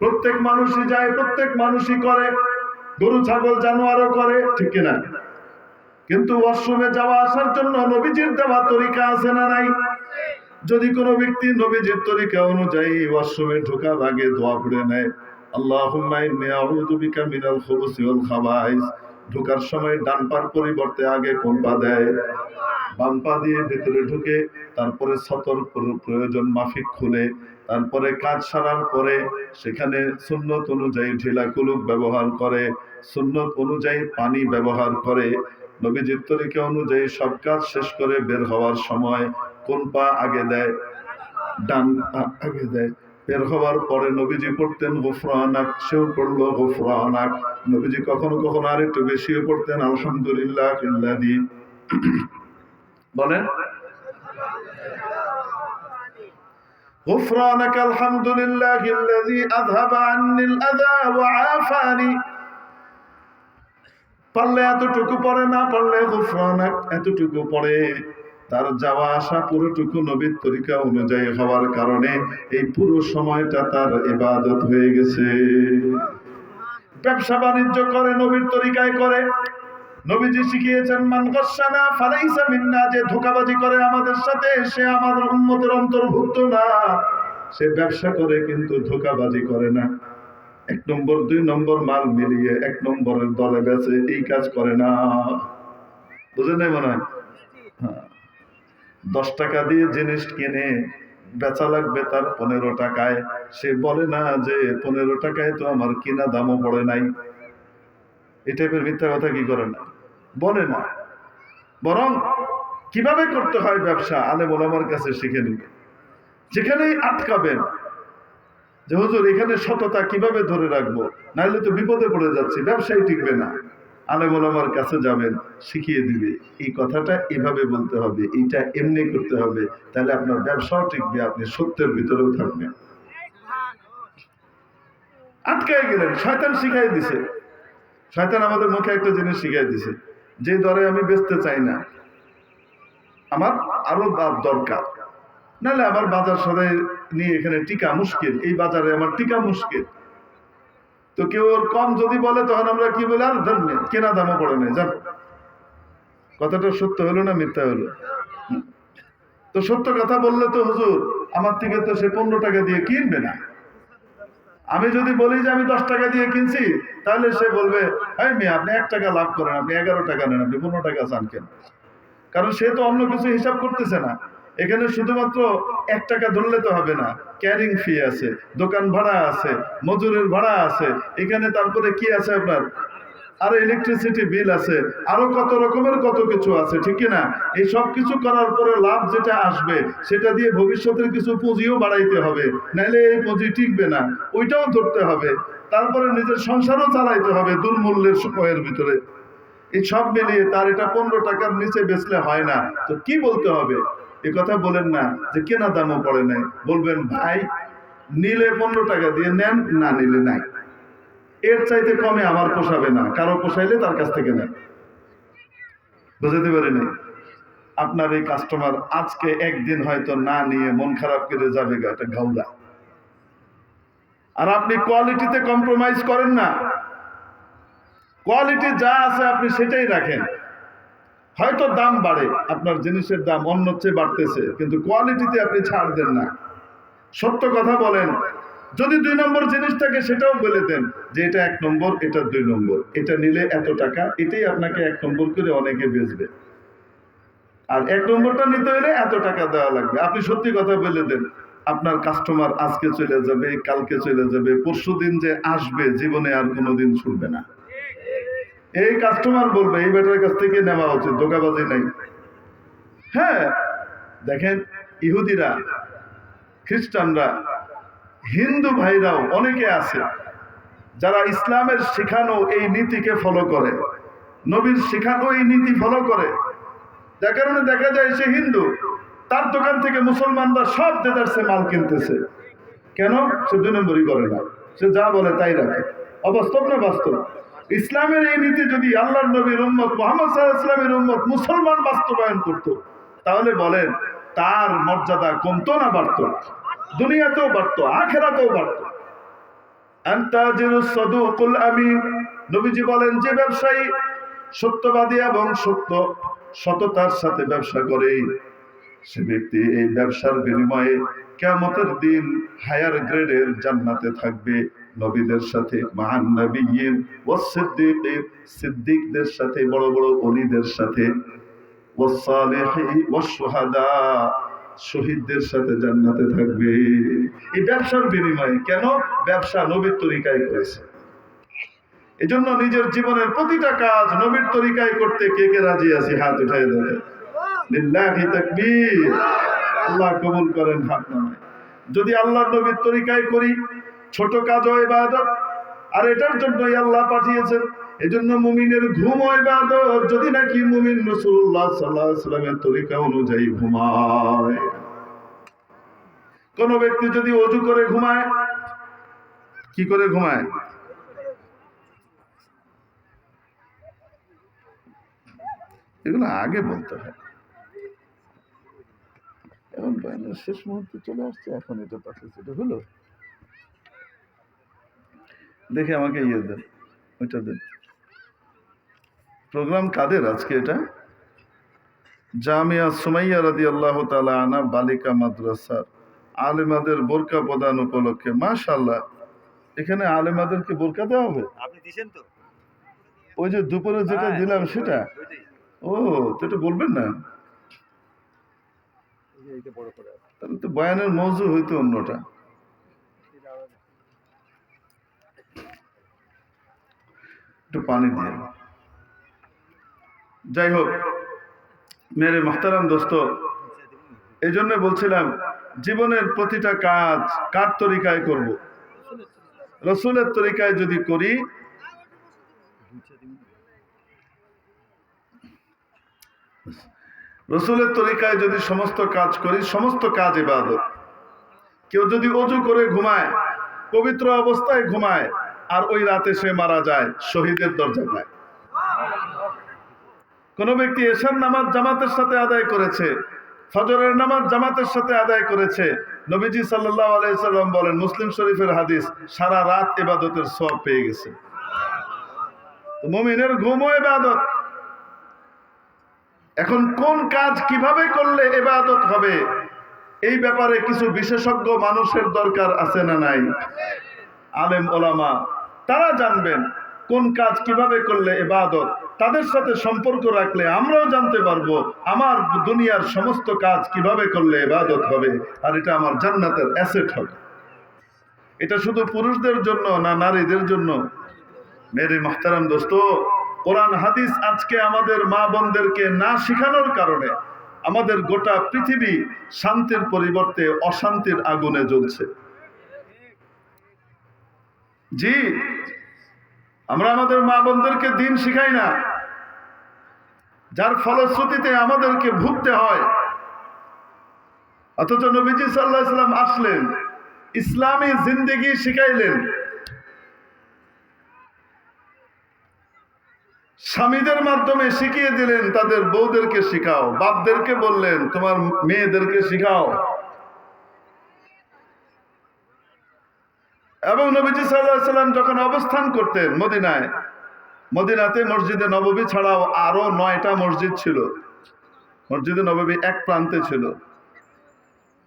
প্রত্যেক মানুষই যায়, প্রত্যেক মানুষই করে, গরু ছাগল জানোয়ারও করে, ঠিক কিনা? কিন্তু ওয়াশরুমে যাওয়া আসার জন্য নবীজির দেওয়া তরিকা আছে না নাই? যদি কোনো ব্যক্তি নবীজির তরিকা অনুযায়ী ওয়াশরুমে ঢোকার আগে দোয়া পড়ে নেয়, আল্লাহুম্মা ইন্নী আউযু বিকা মিনাল খুবুসি ওয়াল খাবাইস, ঢোকার সময় ডান পার পরিবর্তে আগে কোন পা দেয়? বাম পা দিয়ে ভেতরে ঢুকে, তারপরে সতর প্রয়োজন মাফিক খুলে, তারপরে কাজ সারার পরে সেখানে সুন্নত অনুযায়ী ঢিলা কুলুক ব্যবহার করে, সুন্নত অনুযায়ী পানি ব্যবহার করে, নবীজির তরিকা অনুযায়ী সব কাজ শেষ করে বের হওয়ার সময় কোন পা আগে দেয়? ডান পা আগে দেয়। বের হওয়ার পরে নবীজি পড়তেন গুফরানাক, সেও পড়লো গুফরানাক। নবীজি কখনো কখনো আর একটু বেশিও পড়তেন আলহামদুলিল্লাহ ইল্লাযী, বলেন غفرانك الحمد لله الذي أذهب عني الأذى وعافاني। পারলে এতটুকু পড়ে, না পারলে গুফরানাক এতটুকু পড়ে। তার যাওয়া আসা পুরোটুকু নবীর তরিকা অনুযায়ী হওয়ার কারণে এই পুরো সময়টা তার ইবাদত হয়ে গেছে। ব্যবসা বাণিজ্য করে নবীর তরিকায় করে। নবীজি শিখিয়েছেন মান গাশশানা ফালাইসা মিন্না, যে ধোঁকাবাজি করে আমাদের সাথে সে আমাদের উম্মতের অন্তর্ভুক্ত না। সে ব্যবসা করে কিন্তু ধোঁকাবাজি করে না। 1 নম্বর 2 নম্বর মাল মিলিয়ে 1 নম্বরের দলে বেচে, এই কাজ করে না। বুঝেন নাই মনে হয়? হ্যাঁ, 10 টাকা দিয়ে জিনিস কিনে বেচা লাগবে তার 15 টাকায়। সে বলে না যে 15 টাকায় তো আমার কিনা দামও পড়ে নাই। এই টাইপের মিথ্যা কথা কি করে না? বলে না। বরং কিভাবে করতে হয় ব্যবসা আলেম ওলামার কাছে শিখে নিবে। যেখানেই আটকাবেন যে হুজুর এখানে সততা কিভাবে ধরে রাখবো, নাহলে তো বিপদে পড়ে যাচ্ছি, ব্যবসায় টিকবে না, আলেম ওলামার কাছে যাবেন, শিখিয়ে দিবে এই কথাটা এভাবে বলতে হবে, এইটা এমনি করতে হবে, তাহলে আপনার ব্যবসাও টিকবে, আপনি সত্যের ভিতরেও থাকবেন। আটকায় গেলেন, শয়তান শিখাই দিছে। শয়তান আমাদের মুখে একটা জিনিস শিখাই দিছে, যে দরে আমি বেচতে চাই না, আমার আরো দাম দরকার, নাহলে আমার বাজার সদাই নিয়ে এখানে টিকা মুশকিল, এই বাজারে আমার টিকা মুশকিল। তো কেউ ওর কম যদি বলে তখন আমরা কি বলি, আর ধর্মে কেনা দামও পড়ে নাই, জান। কথাটা সত্য হলো না মিথ্যা হলো? তো সত্য কথা বললে তো হুজুর আমার থেকে তো সে 15 টাকা দিয়ে কিনবে না। আমি যদি বলি যে আমি 10 টাকা দিয়ে কিনছি, তাহলে সে বলবে এই মেয়ে আপনি 1 টাকা লাভ করেন, আপনি 11 টাকা নেন, আপনি 15 টাকা চান কেন? কারণ সে তো অন্য কিছু হিসাব করতেছে না। এখানে শুধুমাত্র 1 টাকা ধরলে তো হবে না, ক্যারিং ফি আছে, দোকান ভাড়া আছে, মজুরের ভাড়া আছে, এখানে তারপরে কি আছে আপনার, আর ইলেকট্রিসিটি বিল আছে, আরো কত রকমের কত কিছু আছে, ঠিক কিনা? এই সব কিছু করার পরে লাভ যেটা আসবে সেটা দিয়ে ভবিষ্যতের কিছু পুঁজিও বাড়াইতে হবে, নাইলে এই পুঁজি টিকবে না, ওইটাও ধরতে হবে। তারপরে নিজের সংসারও চালাইতে হবে দুর্মূল্যের সময়ের ভিতরে। এই সব মিলিয়ে তার এটা 15 টাকার নিচে বেচলে হয় না। তো কি বলতে হবে? এ কথা বলেন না যে কেনা দামও পড়ে নাই, বলবেন ভাই নিলে 15 টাকা দিয়ে নেন, না নিলে নাই, এর চাইতে কমে আমার পোষাবে না, কারো পোষাইলে তার কাছ থেকে নেন। বুঝতে পারেনি? আপনার এই কাস্টমার আজকে একদিন হয়তো না নিয়ে মন খারাপ করে যাবে, এটা ঘাউলা। আর আপনি কোয়ালিটিতে কম্প্রোমাইজ করেন না, কোয়ালিটি যা আছে আপনি সেটাই রাখেন। হয়তো দাম বাড়ে, আপনার জিনিসের দাম অন্য চেয়ে বাড়তেছে, কিন্তু কোয়ালিটিতে আপনি ছাড় দেন না। সত্য কথা বলেন। যদি 2 নম্বর জিনিস থাকে সেটাও বলে দেন যে এটা 1 নম্বর, এটা 2 নম্বর, এটা নিলে এত টাকা, এটাই আপনাকে 1 নম্বর করে অনেকে বেচবে। আর 1 নম্বরটা নিতে হলে এত টাকা দেওয়া লাগবে। আপনি সত্যি কথা বলে দেন। আপনার কাস্টমার আজকে চলে যাবে, কালকে চলে যাবে, পরশুদিন যে আসবে জীবনে আর কোনোদিন ছুটবে না। এই কাস্টমার বলবে এই বেটার কাছ থেকে নেওয়া উচিত, ধোঁকাবাজি নাই। হ্যাঁ, দেখেন ইহুদিরা, খ্রিস্টানরা, হিন্দু ভাইরাও অনেকে আছে যারা ইসলামের শেখানো এই নীতিকে ফলো করে, নবীর শেখানো এই নীতি ফলো করে। যার কারণে দেখা যায় সে হিন্দু, তার দোকান থেকে মুসলমানরা সব দেদারসে মাল কিনতেছে। কেন? সে 2 নম্বরই করে না, সে যা বলে তাই রাখে। অবাস্তব না বাস্তব? ইসলামের এই নীতি যদি আল্লাহর নবীর উম্মত মুহাম্মদ সাল্লাল্লাহু আলাইহি ওয়াসাল্লামের উম্মত মুসলমান বাস্তবায়ন করত, তাহলে বলেন তার মর্যাদা কমতো না বাড়তো? দুনিয়াতেও বাড়তো, আখিরাতেও বাড়তো। আনতাজিরুস সাদুকুল আমিন, নবীজি বলেন যে ব্যবসায়ী সত্যবাদী এবং সততার সাথে ব্যবসা করে, সে ব্যক্তি এই ব্যবসার বিনিময়ে কিয়ামতের দিন হায়ার গ্রেডের জান্নাতে থাকবে, নবীদের সাথে, মহান নবিয়্যিন ওয়াস সিদ্দিকিন, সিদ্দিকদের সাথে, বড় বড় ওলিদের সাথে, ওয়াস সালিহিন ওয়াস শুহাদা, শহীদদের সাথে জান্নাতে থাকবে। এই ব্যবসার বিনিময়ে। কেন? ব্যবসা নবীর তরিকায় করেছে। এজন্য নিজের জীবনের প্রতিটা কাজ নবীর তরিকায় করতে কে কে রাজি আছে হাত উঠাই দেবে। লিল্লাহি তাকবীর। আল্লাহ কবুল করেন হাত নামায়। যদি আল্লাহর নবীর তরিকায় করি, ছোট কাজও ইবাদত, আর এটার জন্যই আল্লাহ পাঠিয়েছেন। এজন্য মুমিনের ঘুম ইবাদত, যদি নাকি মুমিন রাসূলুল্লাহ সাল্লাল্লাহু আলাইহি ওয়াসাল্লামের তরিকা অনুযায়ী ঘুমায়। কোন ব্যক্তি যদি ওযু করে ঘুমায়, কি করে ঘুমায়? এগুলো আগে বলতে হয়। এখন বয়ানের শেষ মুহূর্তে চলে আসছে, এখন এটা পাঠাচ্ছে, এটা হলো। দেখে আমাকে দেন, ওইটা দেন। প্রোগ্রাম কাদের আজকে? এটা জামিয়া সুমাইয়া রাদিয়াল্লাহু তাআলা আনহা বালিকা মাদ্রাসার আলেমাদের বোরকা প্রদান উপলক্ষে। মাশাআল্লাহ, এখানে আলেমাদেরকে বোরকা দেওয়া হবে? আপনি দিবেন তো? ওই যে দুপুরে যেটা দিলাম সেটা? ও, তো এটা বলবেন না, তাহলে তো বয়ানের মওজু হইতো অন্যটা। একটু পানি দিয়ে। যাই হোক মেরে মুহতারাম দোস্ত, এই জন্য বলছিলাম জীবনের প্রতিটা কাজ কার তরিকায় করব? রাসূলের তরিকায় যদি করি, রাসূলের তরিকায় যদি সমস্ত কাজ করি, সমস্ত কাজ ইবাদত। কেউ যদি ওযু করে ঘুমায়, পবিত্র অবস্থায় ঘুমায়, আর ওই রাতে সে মারা যায়, শহীদের দরজা পায়। কোন ব্যক্তি এশার নামাজ জামাতের সাথে আদায় করেছে, ফজরের নামাজ জামাতের সাথে আদায় করেছে, নবীজি সাল্লাল্লাহু আলাইহি সাল্লাম বলেন, মুসলিম শরীফের হাদিস, সারা রাত ইবাদতের সওয়াব পেয়ে গেছে। মুমিনের ঘুমও ইবাদত। এখন কোন কাজ কিভাবে করলে ইবাদত হবে, এই ব্যাপারে কিছু বিশেষজ্ঞ মানুষের দরকার আছে না নাই? আলেম ওলামা, তারা জানবেন কোন কাজ কিভাবে করলে ইবাদত। তাদের সাথে সম্পর্ক রাখলে আমরাও জানতে পারবো আমার দুনিয়ার সমস্ত কাজ কিভাবে করলে ইবাদত হবে, আর এটা আমার জান্নাতের অ্যাসেট হবে। এটা শুধু পুরুষদের জন্য না নারীদের জন্য? মেরে মুহতারাম দোস্ত, কোরআন হাদিস আজকে আমাদের মা বোনদেরকে না শিখানোর কারণে আমাদের গোটা পৃথিবী শান্তির পরিবর্তে অশান্তির আগুনে জ্বলছে। জি, আমরা আমাদের মা বোনদেরকে দিন শিখাই না, যার ফলশ্রুতিতে আমাদেরকে ভুগতে হয়। অথচ নবীজি সাল্লাল্লাহু আলাইহি ওয়াসাল্লাম আসলেন, ইসলামী জিন্দেগি শিখাইলেন। স্বামীদের মাধ্যমে শিখিয়ে দিলেন তাদের বউদেরকে শিখাও, বাপদেরকে বললেন তোমার মেয়েদেরকে শিখাও। এবং নবীজি সাল্লাল্লাহু আলাইহি ওয়াসাল্লাম যখন অবস্থান করতেন মদিনায়, মদিনাতে মসজিদে নববী ছাড়াও আরো 9টা মসজিদ ছিল। মসজিদে নববী এক প্রান্তে ছিল।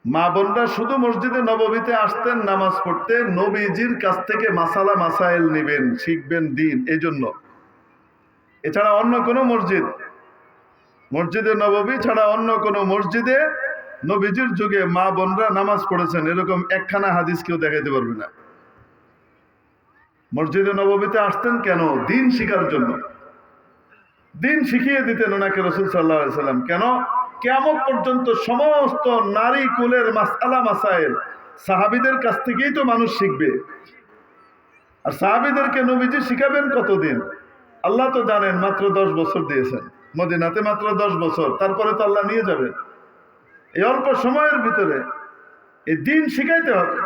মা বোনরা শুধু মসজিদে নববীতে আসতেন নামাজ পড়তে, নবীজির কাছ থেকে মাসালা মাসাইল নেবেন, শিখবেন দিন। এই জন্য এছাড়া অন্য কোনো মসজিদে নববী ছাড়া অন্য কোনো মসজিদে নবীজির যুগে মা বোনরা নামাজ পড়েছেন এরকম একখানা হাদিস কেউ দেখাইতে পারবে না। মসজিদে নববীতে আসতেন কেন? দিন শিখার জন্য। দিন শিখিয়ে দিতেন ওনাকে রাসূল সাল্লাল্লাহু আলাইহি ওয়াসাল্লাম। কেন? কিয়ামত পর্যন্ত সমস্ত নারী কুলের মাসআলা মাসাইল সাহাবীদের কাছ থেকেই তো মানুষ শিখবে। আর সাহাবীদেরকে নবীজি শিখাবেন কতদিন? আল্লাহ তো জানেন, মাত্র 10 বছর দিয়েছেন মদিনাতে, মাত্র 10 বছর। তারপরে তো আল্লাহ নিয়ে যাবেন। এই অল্প সময়ের ভিতরে এই দিন শিখাইতে হবে।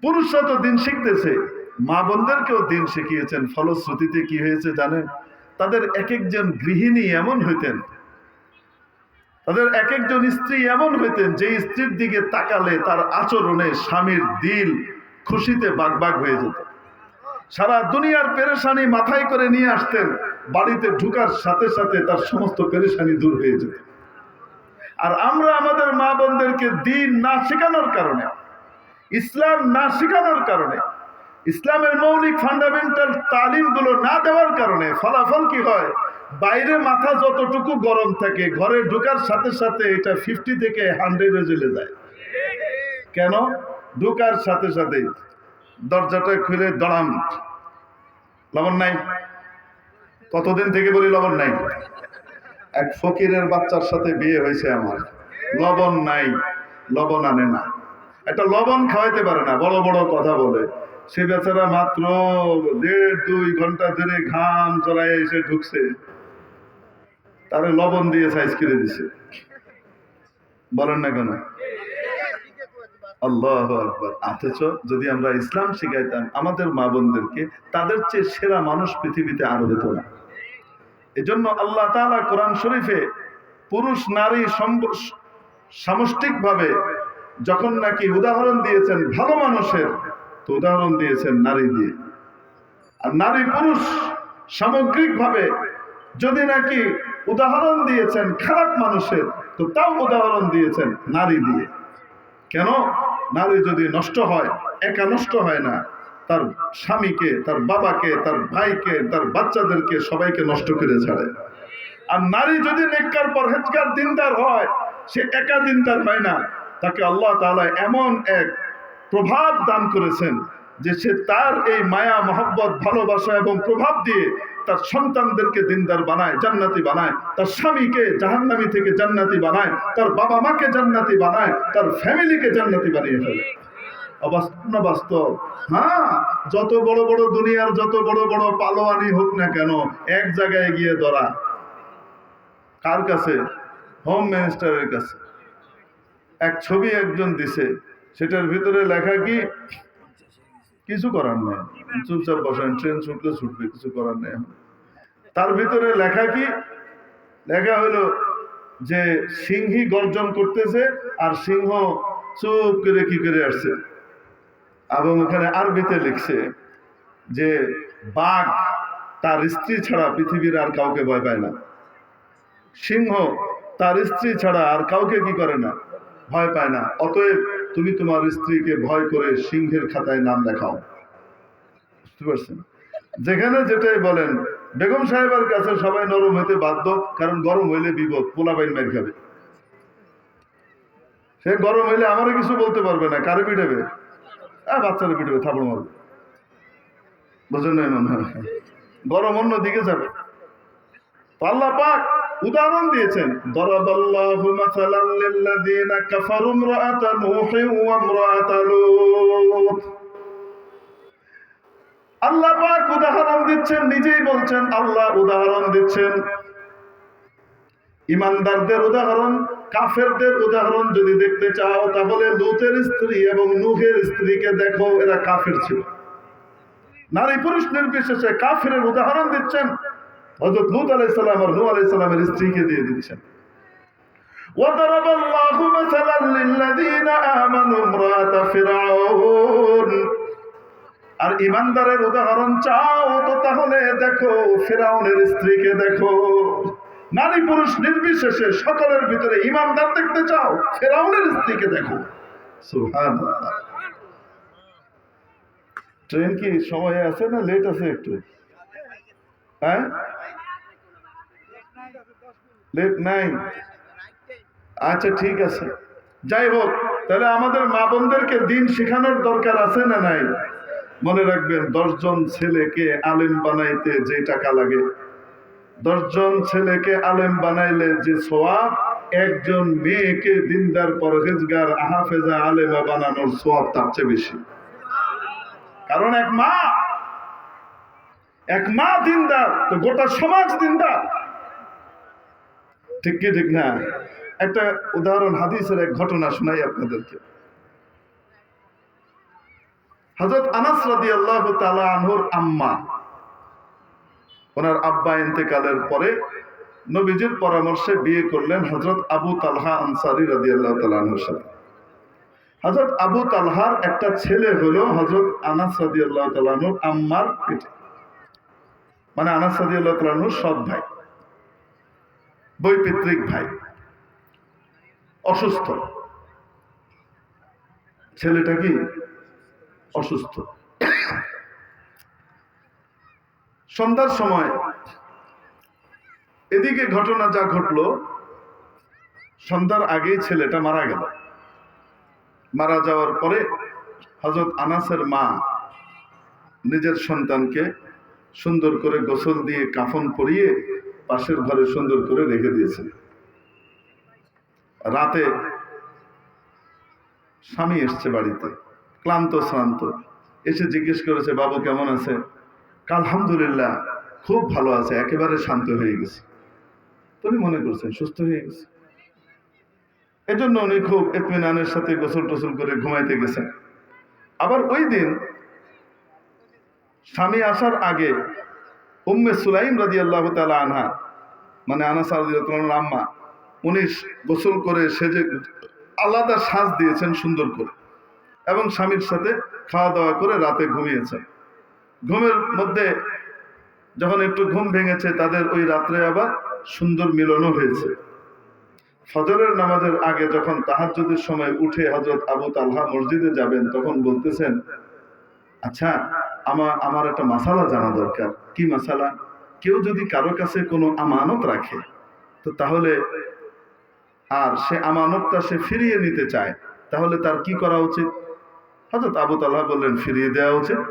পুরুষরা তো দিন শিখতেছে, মা বোনদেরকেও দিন শিখিয়েছেন। ফলশ্রুতিতে কি হয়েছে জানেন? তাদের এক একজন গৃহিণী এমন হইতেন, তাদের এক একজন স্ত্রী এমন হইতেন, যে স্ত্রীর দিকে তাকালে তার আচরণে স্বামীর দিল খুশিতে বাগবাগ হয়ে যেত। সারা দুনিয়ার পেরেশানি মাথায় করে নিয়ে আসতেন, বাড়িতে ঢুকার সাথে সাথে তার সমস্ত পেরেশানি দূর হয়ে যেত। আর আমরা আমাদের মা বোনদেরকে দিন না শেখানোর কারণে, ইসলাম না শেখানোর কারণে, ইসলামের মৌলিক ফান্ডামেন্টাল তালিমগুলো না দেওয়ার কারণে ফলাফল কি হয়? বাইরে মাথা যতটুকু গরম থাকে, ঘরে ঢোকার সাথে সাথে এটা 50 থেকে 100-এ চলে যায়। কেন? ঢোকার সাথে সাথে দরজাটা খুলে দাঁড়ান, লবণ নাই? কতদিন থেকে বলি লবণ নাই? এক ফকিরের বাচ্চার সাথে বিয়ে হয়েছে আমার, লবণ নাই, লবণ আনে না, একটা লবণ খাওয়াইতে পারে না, বড় বড় কথা বলে। সে বেচারা মাত্র 1.5-2 ঘন্টা ধরে ঘাম জড়ায় এসে ঢুকছে, তারে লবণ দিয়ে সাইজ করে দিছে। বলেন না কেন? আল্লাহু আকবার। অথচ যদি আমরা ইসলাম শিখাইতাম আমাদের মা বোনদেরকে, তাদের চেয়ে সেরা মানুষ পৃথিবীতে আর হতো না। এজন্য আল্লাহ তাআলা কোরআন শরীফে পুরুষ নারী সামষ্টিকভাবে যখন নাকি উদাহরণ দিয়েছেন ভালো মানুষের, তো উদাহরণ দিয়েছেন নারী দিয়ে। আর নারী পুরুষ সামগ্রিকভাবে যদি নাকি উদাহরণ দিয়েছেন খারাপ মানুষের, তো তাও উদাহরণ দিয়েছেন নারী দিয়ে। কেন? নারী যদি নষ্ট হয়, একা নষ্ট হয় না, তার স্বামীকে, তার বাবাকে, তার ভাইকে, তার বাচ্চাদেরকে সবাইকে নষ্ট করে ছাড়ে। আর নারী যদি নেককার পরহেজগার দিনদার হয়, সে একা দিনদার হয় না, তাকে আল্লাহ তাআলা এমন এক প্রভাব দান করেছেন যে সে তার এই মায়া মহব্বত ভালোবাসা এবং প্রভাব দিয়ে তার সন্তানদেরকে দিনদার বানায়, জান্নাতি বানায়, তার স্বামীকে জাহান্নামী থেকে জান্নাতি বানায়, তার বাবা মাকে জান্নাতি বানায়, তার ফ্যামিলিকে জান্নাতি বানিয়ে ফেলে। অবাস্তব না বাস্তব? হ্যাঁ, যত বড় বড় দুনিয়ার যত বড় বড় পালোয়ানি হোক না কেন, এক জায়গায় গিয়ে ধরা। কার কাছে? হোম মিনিস্টারের কাছে। এক ছবি একজন দিছে, সেটার ভিতরে লেখা কি? কিছু করার নেই, চুপচাপ বসেন, ট্রেন ছুটলে ছুটবে, কিছু করার নেই। তার ভিতরে লেখা কি? লেখা হলো যে সিংহী গর্জন করতেছে আর সিংহ চুপ করে কি করে আসছে। এবং ওখানে আরবিতে লিখছে যে বাঘ তার স্ত্রী ছাড়া পৃথিবীর আর কাউকে ভয় পায় না, সিংহ তার স্ত্রী ছাড়া আর কাউকে কি করে না, ভয় পায় না। অতএব তুমি তোমার স্ত্রীকে ভয় করে সিংহের খাতায় নাম লেখাও। বুঝতে পারছেন? যেখানে যেটাই বলেন, বেগম সাহেবের কাছে সবাই নরম হতে বাধ্য, কারণ গরম হইলে বিপদ, পোলাপাইন মার খাবে। সে গরম হইলে আমারও কিছু বলতে পারবে না, কারে পিটাবে? বাচ্চারা পিটাবে, থাপড় মারবে। বুঝলেন না? মনে হয় গরম অন্য দিকে যাবে। আল্লাহ পাক উদাহরণ দিয়েছেন, দরাবাল্লাহু মাসালান লিল্লাযিনা কাফারু ইমরাআতা নূহিন ওয়া ইমরাআতা লূত। আল্লাহ পাক উদাহরণ দিচ্ছেন, নিজেই বলছেন আল্লাহ উদাহরণ দিচ্ছেন। ইমানদারদের উদাহরণ, কাফেরদের উদাহরণ যদি দেখতে চাও তাহলে লূতের স্ত্রী এবং নূহের স্ত্রীকে দেখো, এরা কাফের ছিল। নারী পুরুষ নির্বিশেষে কাফেরের উদাহরণ দিচ্ছেন। হযরত লূত আলাইহিস সালাম আর নূহ আলাইহিস সালামের স্ত্রীকে দিয়ে দিচ্ছেন। ওয়াদারাবাল্লাহু মাসালান লিল্লাযিনা আমানু ইমরাআতা ফিরআউন। আর ইমানদারের উদাহরণ চাও তো তাহলে দেখো ফিরআউনের স্ত্রীকে দেখো। নারী পুরুষ নির্বিশেষে সকলের ভিতরে ইমানদার দেখতে চাও, ফিরআউনের স্ত্রীকে দেখো। সুবহানাল্লাহ। ট্রেন কি সময় আছে না লেট আছে একটু? হ্যাঁ, লেট নাই? আচ্ছা ঠিক আছে, যাই হোক, তাহলে আমাদের মা বোনদেরকে দিন শেখানোর দরকার আছে না নাই? মনে রাখবেন, 10 জন ছেলেকে আলেম বানাইতে যে টাকা লাগে, 10 জন ছেলেকে আলেম বানাইলে যে সওয়াব, একজন মেয়েকে দিনদার পরহেজগার হাফেজা আলেমা বানানোর সওয়াব তার চেয়ে বেশি। কারণ এক মা দিনদার তো গোটা সমাজ দিনদার। ঠিক কি ঠিক না? একটা উদাহরণ, হাদিসের এক ঘটনা শোনাই আপনাদেরকে। হযরত আনাস রাদিয়াল্লাহু তাআলা আনহুর আম্মা, ওনার আব্বা ইন্তেকালের পরে নবীজির পরামর্শে বিয়ে করলেন হযরত আবু তালহা আনসারী রাদিয়াল্লাহু তাআলা আনহুর সাথে। হযরত আবু তালহার একটা ছেলে হলো হযরত আনাস রাদিয়াল্লাহু তাআলা আনহুর আম্মার পেটে, মানে আনাস রাদিয়াল্লাহু তাআলা আনহুর সৎ ভাই, বৈপিত্রিক ভাই। অসুস্থ ছেলেটা, কি অসুস্থ। সন্ধ্যার সময় এদিকে ঘটনা যা ঘটলো, সন্ধ্যার আগেই ছেলেটা মারা গেল। মারা যাওয়ার পরে হযরত আনাসের মা নিজের সন্তানকে সুন্দর করে গোসল দিয়ে কাফন পরিয়ে পাশের ঘরে সুন্দর করে রেখে দিয়েছেন। রাতে স্বামী এসছে বাড়িতে, ক্লান্ত শ্রান্ত, এসে জিজ্ঞেস করেছে, বাবু কেমন আছে? আলহামদুলিল্লাহ, খুব ভালো আছে, একেবারে শান্ত হয়ে গেছে। উনি মনে করছেন সুস্থ হয়ে গেছে, এজন্য উনি খুব ইতমিনানের সাথে গোসল টোসল করে ঘুমাইতে গেছেন। আবার ওই দিন স্বামী আসার আগে উম্মে সুলাইম রাদিয়াল্লাহু তাআলা আনহা, মানে আনাস রাদিয়াল্লাহু তাআলার আম্মা, উনি গোসল করে সেজে আলাদা সাজ দিয়েছেন সুন্দর করে, এবং স্বামীর সাথে খাওয়া দাওয়া করে রাতে ঘুমিয়েছেন। ঘুমের মধ্যে যখন একটু ঘুম ভেঙেছে, তাদের ওই রাত্রে আবার সুন্দর মিলনও হয়েছে। ফজরের নামাজের আগে যখন তাহাজ্জুদের সময় উঠে হযরত আবু তালহা মসজিদে যাবেন, তখন বলতেছেন, আচ্ছা আমার একটা মাসালা জানা দরকার। কি মাসালা? কেউ যদি কারো কাছে কোনো আমানত রাখে, তো তাহলে আর সে আমানতটা সে ফিরিয়ে নিতে চায়, তাহলে তার কি করা উচিত? হযরত আবু তালহা বললেন, ফিরিয়ে দেওয়া উচিত।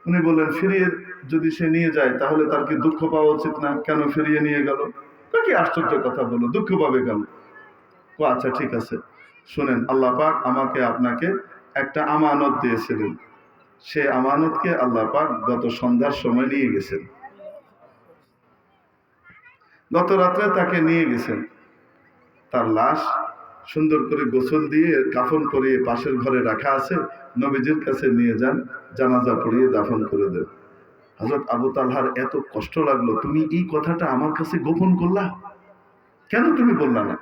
উনি বললেন, ফিরিয়ে যদি সে নিয়ে যায়, তাহলে তার কি দুঃখ পাওয়া উচিত না? কেন ফিরিয়ে নিয়ে গেল? কি আশ্চর্য কথা বলো, দুঃখ পাবে কেন? ও আচ্ছা ঠিক আছে, শুনেন, আল্লাহ পাক আমাকে আপনাকে একটা আমানত দিয়েছিলেন, সে আমানতকে আল্লাহ পাক গত সন্ধ্যার সময় নিয়ে গেছেন। গত রাত্রে তাকে নিয়ে গেছেন। তার লাশ সুন্দর করে গোসল দিয়ে কাফন করিয়ে পাশের ঘরে রাখা আছে, নবীজির কাছে নিয়ে যান, জানাজা পড়িয়ে দাফন করে দেন। হযরত আবু তালহার এত কষ্ট লাগলো, তুমি এই কথাটা আমার কাছে গোপন করলা কেন? তুমি বললা না?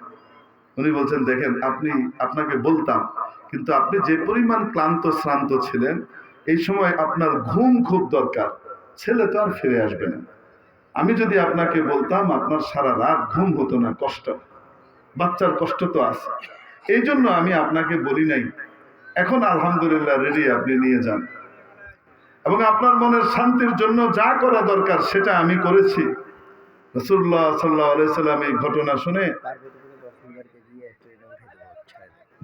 উনি বলছেন, দেখেন, আপনাকে বলতাম, কিন্তু আপনি যে পরিমাণ ক্লান্ত শ্রান্ত ছিলেন, এই সময় আপনার ঘুম খুব দরকার, ছেলে তো আর ফিরে আসবে না। আমি যদি আপনাকে বলতাম, আপনার সারা রাত ঘুম হতো না, কষ্ট, বাচ্চার কষ্ট তো আছে, এই জন্য আমি আপনাকে বলি নাই। এখন আলহামদুলিল্লাহ রেডি, আপনি নিয়ে যান, এবং আপনার মনের শান্তির জন্য যা করা দরকার সেটা আমি করেছি। রাসূলুল্লাহ সাল্লাল্লাহু আলাইহি সাল্লাম এই ঘটনা শুনে,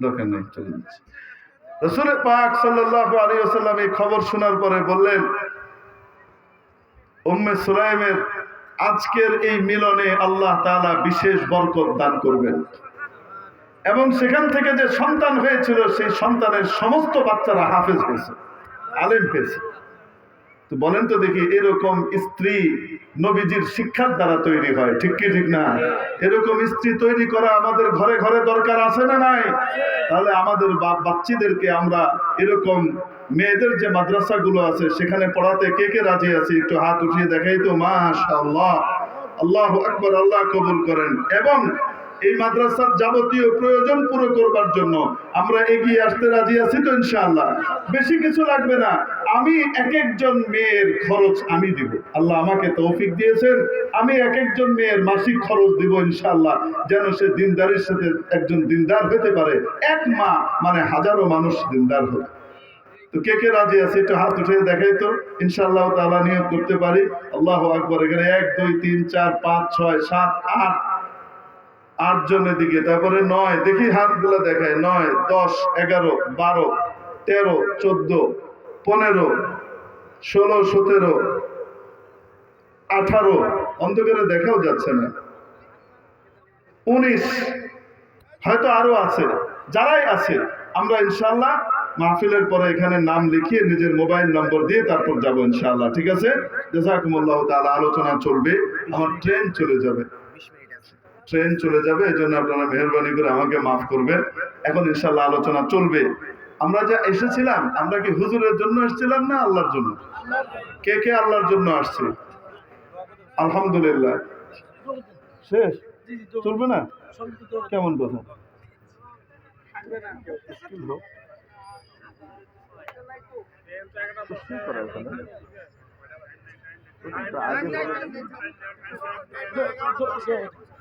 দরকার নেই, চলে যাচ্ছে। রাসূল পাক সাল্লাল্লাহু আলাইহি ওয়াসাল্লাম এই খবর শোনার পরে বললেন, উম্মে সুলাইমের আজকের এই মিলনে আল্লাহ তাআলা বিশেষ বরকত দান করবেন, এবং সেখান থেকে যে সন্তান হয়েছিল, সেই সন্তানের সমস্ত বাচ্চারা হাফেজ হয়েছে, আলেম হয়েছে। তো বলেন তো দেখি, এরকম স্ত্রী নবীজির শিক্ষার দ্বারা তৈরি হয়, ঠিক কি ঠিক না? এরকম স্ত্রী তৈরি করা আমাদের ঘরে ঘরে দরকার আছে না নাই? তাহলে আমাদের বাচ্চাদেরকে আমরা এরকম মেয়েদের যে মাদ্রাসাগুলো আছে সেখানে পড়াতে কে কে রাজি আছে? একটু হাত উঠিয়ে দেখাই তো। মাশাআল্লাহ, আল্লাহু আকবার, আল্লাহ কবুল করেন। এবং এই মাদ্রাসার যাবতীয় প্রয়োজন পুরো করবার জন্য আমরা এগিয়ে আসতে রাজি আছি তো ইনশাআল্লাহ? বেশি কিছু লাগবে না, আমি এক একজন মেয়ের খরচ আমি দিব। আল্লাহ আমাকে তৌফিক দিয়েছেন, আমি এক একজন মেয়ের মাসিক খরচ দিব ইনশাআল্লাহ, যেন সে দিনদারির সাথে একজন দিনদার হতে পারে। এক মা মানে হাজারো মানুষ দিনদার হবে। তো কে কে রাজি আছে একটু হাত উঠে দেখাই তো, ইনশাআল্লাহ তাআলা নিয়ত করতে পারি। আল্লাহু আকবার। এখানে 1 2 3 4 5 6 7 8 8 জনের দিকে, তারপরে 9, দেখি হাতগুলো দেখায়, 9 10 11 12 13 14 15 16 17 18, অন্ধকারে দেখাও যাচ্ছে না, 19, হয়তো আরো আছে। যারাই আছে আমরা ইনশাআল্লাহ মাহফিলের পরে এখানে নাম লিখিয়ে নিজের মোবাইল নম্বর দিয়ে তারপর যাব ইনশাআল্লাহ, ঠিক আছে? জাযাকুমুল্লাহু তাআলা। আলোচনা চলবে, আমার ট্রেন চলে যাবে, এজন্য আপনারা মেহেরবানি করে আমাকে মাফ করবেন। এখন ইনশাআল্লাহ আলোচনা চলবে। আমরা যা এসেছিলাম, আমরা কি হুজুরের জন্য এসেছিলাম না আল্লাহর জন্য? কে কে আল্লাহর জন্য আসছে? আলহামদুলিল্লাহ। শেষ চলবে না? কেমন কথা?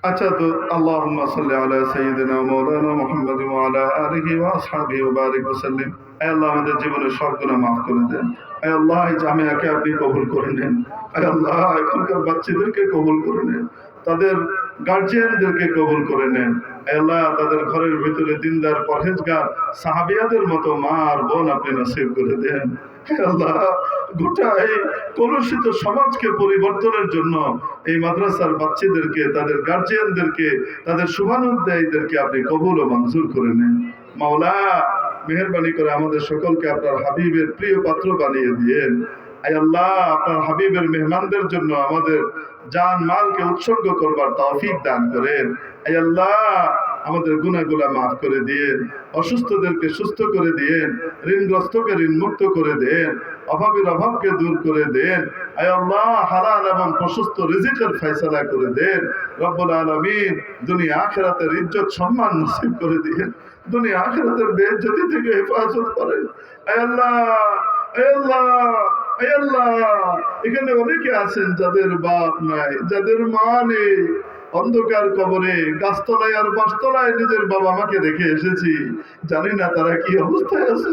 আচ্ছা, তো আল্লাহুম্মা সাল্লি আলা সাইয়্যিদিনা মাওলানা মুহাম্মাদ ওয়া আলা আলিহি ওয়া আসহাবিহি ওয়া বারিক ওয়া সাল্লিম। আয় আল্লাহ, আমাদের জীবনের সব গুনাহ মাফ করে দেন। আয় আল্লাহ, এই জামিয়াকে আপনি কবুল করে নেন। আয় আল্লাহ, এখানকার বাচ্চাদেরকে কবুল করে নেন, তাদের গার্জিয়ানদেরকে কবুল করে নেন। আয় আল্লাহ, তাদের ঘরের ভিতরে দিনদার পরহেজগার সাহাবিয়াদের মতো মা আর বোন আপনি নসিব করে দেন। আয় আল্লাহ, গোটা এই কলুষিত সমাজকে পরিবর্তনের জন্য এই মাদ্রাসার বাচ্চাদেরকে, তাদের গার্জিয়ানদেরকে, তাদের শুভানুধ্যায়ীদেরকে আপনি কবুল ও মঞ্জুর করে নেন। মাওলা, মেহেরবানি করে আমাদের সকলকে আপনার হাবিবের প্রিয় পাত্র বানিয়ে দিয়েন। আয় আল্লাহ, আপনার হাবিবের মেহমানদের জন্য আমাদের জান মালকে উৎসর্গ করবার তৌফিক দান করেন। আয় আল্লাহ, আমাদের গুনাহগুলা মাফ করে দিয়েন, অসুস্থদেরকে সুস্থ করে দিয়েন, ঋণগ্রস্তকে ঋণ মুক্ত করে দেন, অভাবের অভাবকে দূর করে দেন। আয় আল্লাহ, হালাল এবং প্রশস্ত রিজিকের ফয়সালা করে দেন। রব্বুল আলামিন, দুনিয়া আখিরাতের ইজ্জত সম্মান নসিব করে দিয়েন, দুনিয়া আখিরাতের বেইজ্জতি থেকে হেফাজত করেন। আয় আল্লাহ, আয় আল্লাহ, আয় আল্লাহ, এখানে অনেকে আছেন যাদের বাপ নাই, যাদের মা নেই, অন্ধকার কবরে গাছতলায় আর বাসতলায় নিজের বাবা মাকে রেখে এসেছি, জানি না তারা কি অবস্থায় আছে।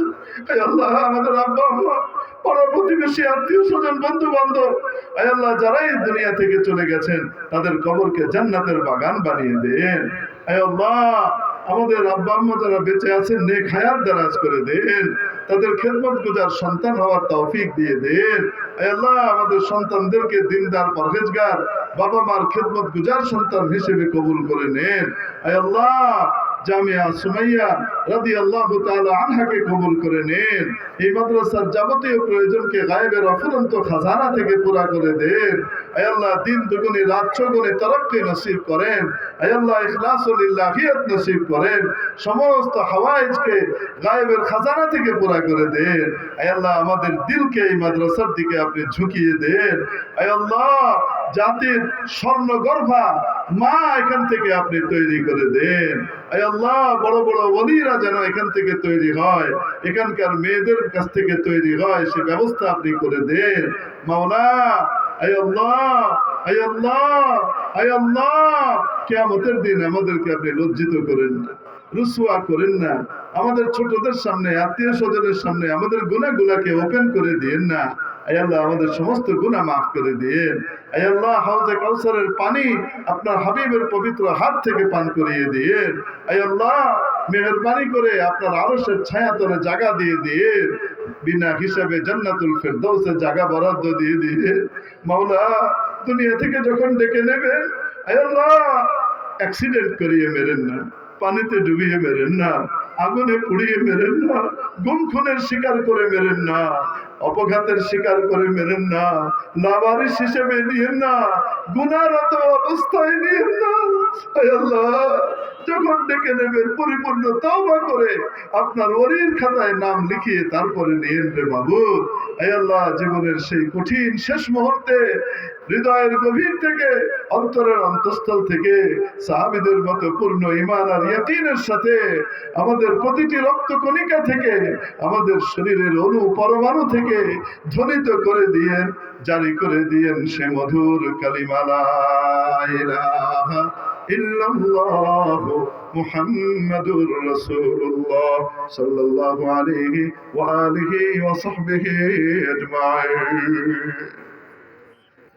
আয় আল্লাহ, আমাদের আব্বা আম্মা, পাড়া প্রতিবেশী, আত্মীয় স্বজন, বন্ধু বান্ধব, আয় আল্লাহ, যারাই দুনিয়া থেকে চলে গেছেন তাদের কবরকে জান্নাতের বাগান বানিয়ে দেন। আয় আল্লাহ, আমাদের আব্বা আম্মা যারা বেঁচে আছেন নেক হায়াত দারাজ করে দেন, তাদের খেদমত গুজার সন্তান হওয়ার তৌফিক দিয়ে দেন। আয় আল্লাহ, আমাদের সন্তানদেরকে দিনদার পরহেজগার, বাবা মার খেদমত গুজার সন্তান হিসেবে কবুল করে নেন। আয় আল্লাহ, জামিয়া সুমাইয়া রাদিয়াল্লাহু তাআলা আনহাকে কবুল করে নেন। এই মাদ্রাসার যাবতীয় প্রয়োজনকে গায়েবের অফুরন্ত খাজানা থেকে পুরা করে দেন। আয় আল্লাহ, দিন দুগুণে রাত চৌগুণে তারাক্কি নসিব করেন। আয় আল্লাহ, ইখলাসুল লিল্লাহিয়াত নসিব করেন। সমস্ত হাওয়াইজকে গায়েবের খাজানা থেকে পুরা করে দেন। আয় আল্লাহ, আমাদের দিলকে এই মাদ্রাসার দিকে আপনি ঝুঁকিয়ে দেন। আয় আল্লাহ, জাতির স্বর্ণগর্ভা মা এখান থেকে আপনি তৈরি করে দেন। আয় আল্লাহ, বড় বড় ওলিরা যেন এখান থেকে তৈরি হয়, এখানকার মেয়েদের কাছ থেকে তৈরি হয়, সে ব্যবস্থা আপনি করে দেন। মাওলা, আয় আল্লাহ, আয় আল্লাহ, আয় আল্লাহ, কিয়ামতের দিন আমাদেরকে আপনি লজ্জিত করেন না, রুসওয়া করেন না। আমাদের ছোটদের সামনে, আত্মীয় স্বজনের সামনে আমাদের গুনাহগুলাকে ওপেন করে দিয়েন না। আয় আল্লাহ, আমাদের সমস্ত গুনাহ মাফ করে দিয়েন। আয় আল্লাহ, হাউজে কাউসারের পানি আপনার হাবিবের পবিত্র হাত থেকে পান করিয়ে দিয়েন। আয় আল্লাহ, মেহেরবানি করে আপনার আরশের ছায়াতলে জায়গা দিয়ে দিয়ে বিনা হিসাবে জান্নাতুল ফেরদৌসে জায়গা বরাদ্দ দিয়ে দিয়ে মাওলা, দুনিয়া থেকে যখন ডেকে নেবেন, আয় আল্লাহ, অ্যাক্সিডেন্ট করিয়ে মেরেন না, পানিতে ডুবিয়ে মেরেন না, আগুনে পুড়িয়ে মেরেন না, গুম খুনের শিকার করে মেরেন না, অপঘাতের শিকার করে মেরেন না, লাবারিশ হিসেবে নিয়েন না, গুনাহরত অবস্থায় নিয়েন না। আয় আল্লাহ, যখন ডেকে নেবেন পরিপূর্ণ তওবা করে আপনার ওলির খাতায় নাম লিখিয়ে তারপরে নিয়েন রে মাবুদ। আয় আল্লাহ, জীবনের সেই কঠিন শেষ মুহূর্তে হৃদয়ের গভীর থেকে, অন্তরের অন্তঃস্থল থেকে সাহাবীদের মতো পূর্ণ ঈমান আর ইয়াকিনের সাথে আমাদের প্রতিটি রক্ত কণিকা থেকে, আমাদের শরীরের অণু পরমাণু থেকে ধ্বনিত করে দিয়েন, জারি করে দিয়েন সে মধুর কালিমা লা ইলাহা ইল্লাল্লাহু মুহাম্মাদুর রাসূলুল্লাহ সাল্লাল্লাহু আলাইহি ওয়া আলিহি ওয়া সাহবিহি আজমাইন।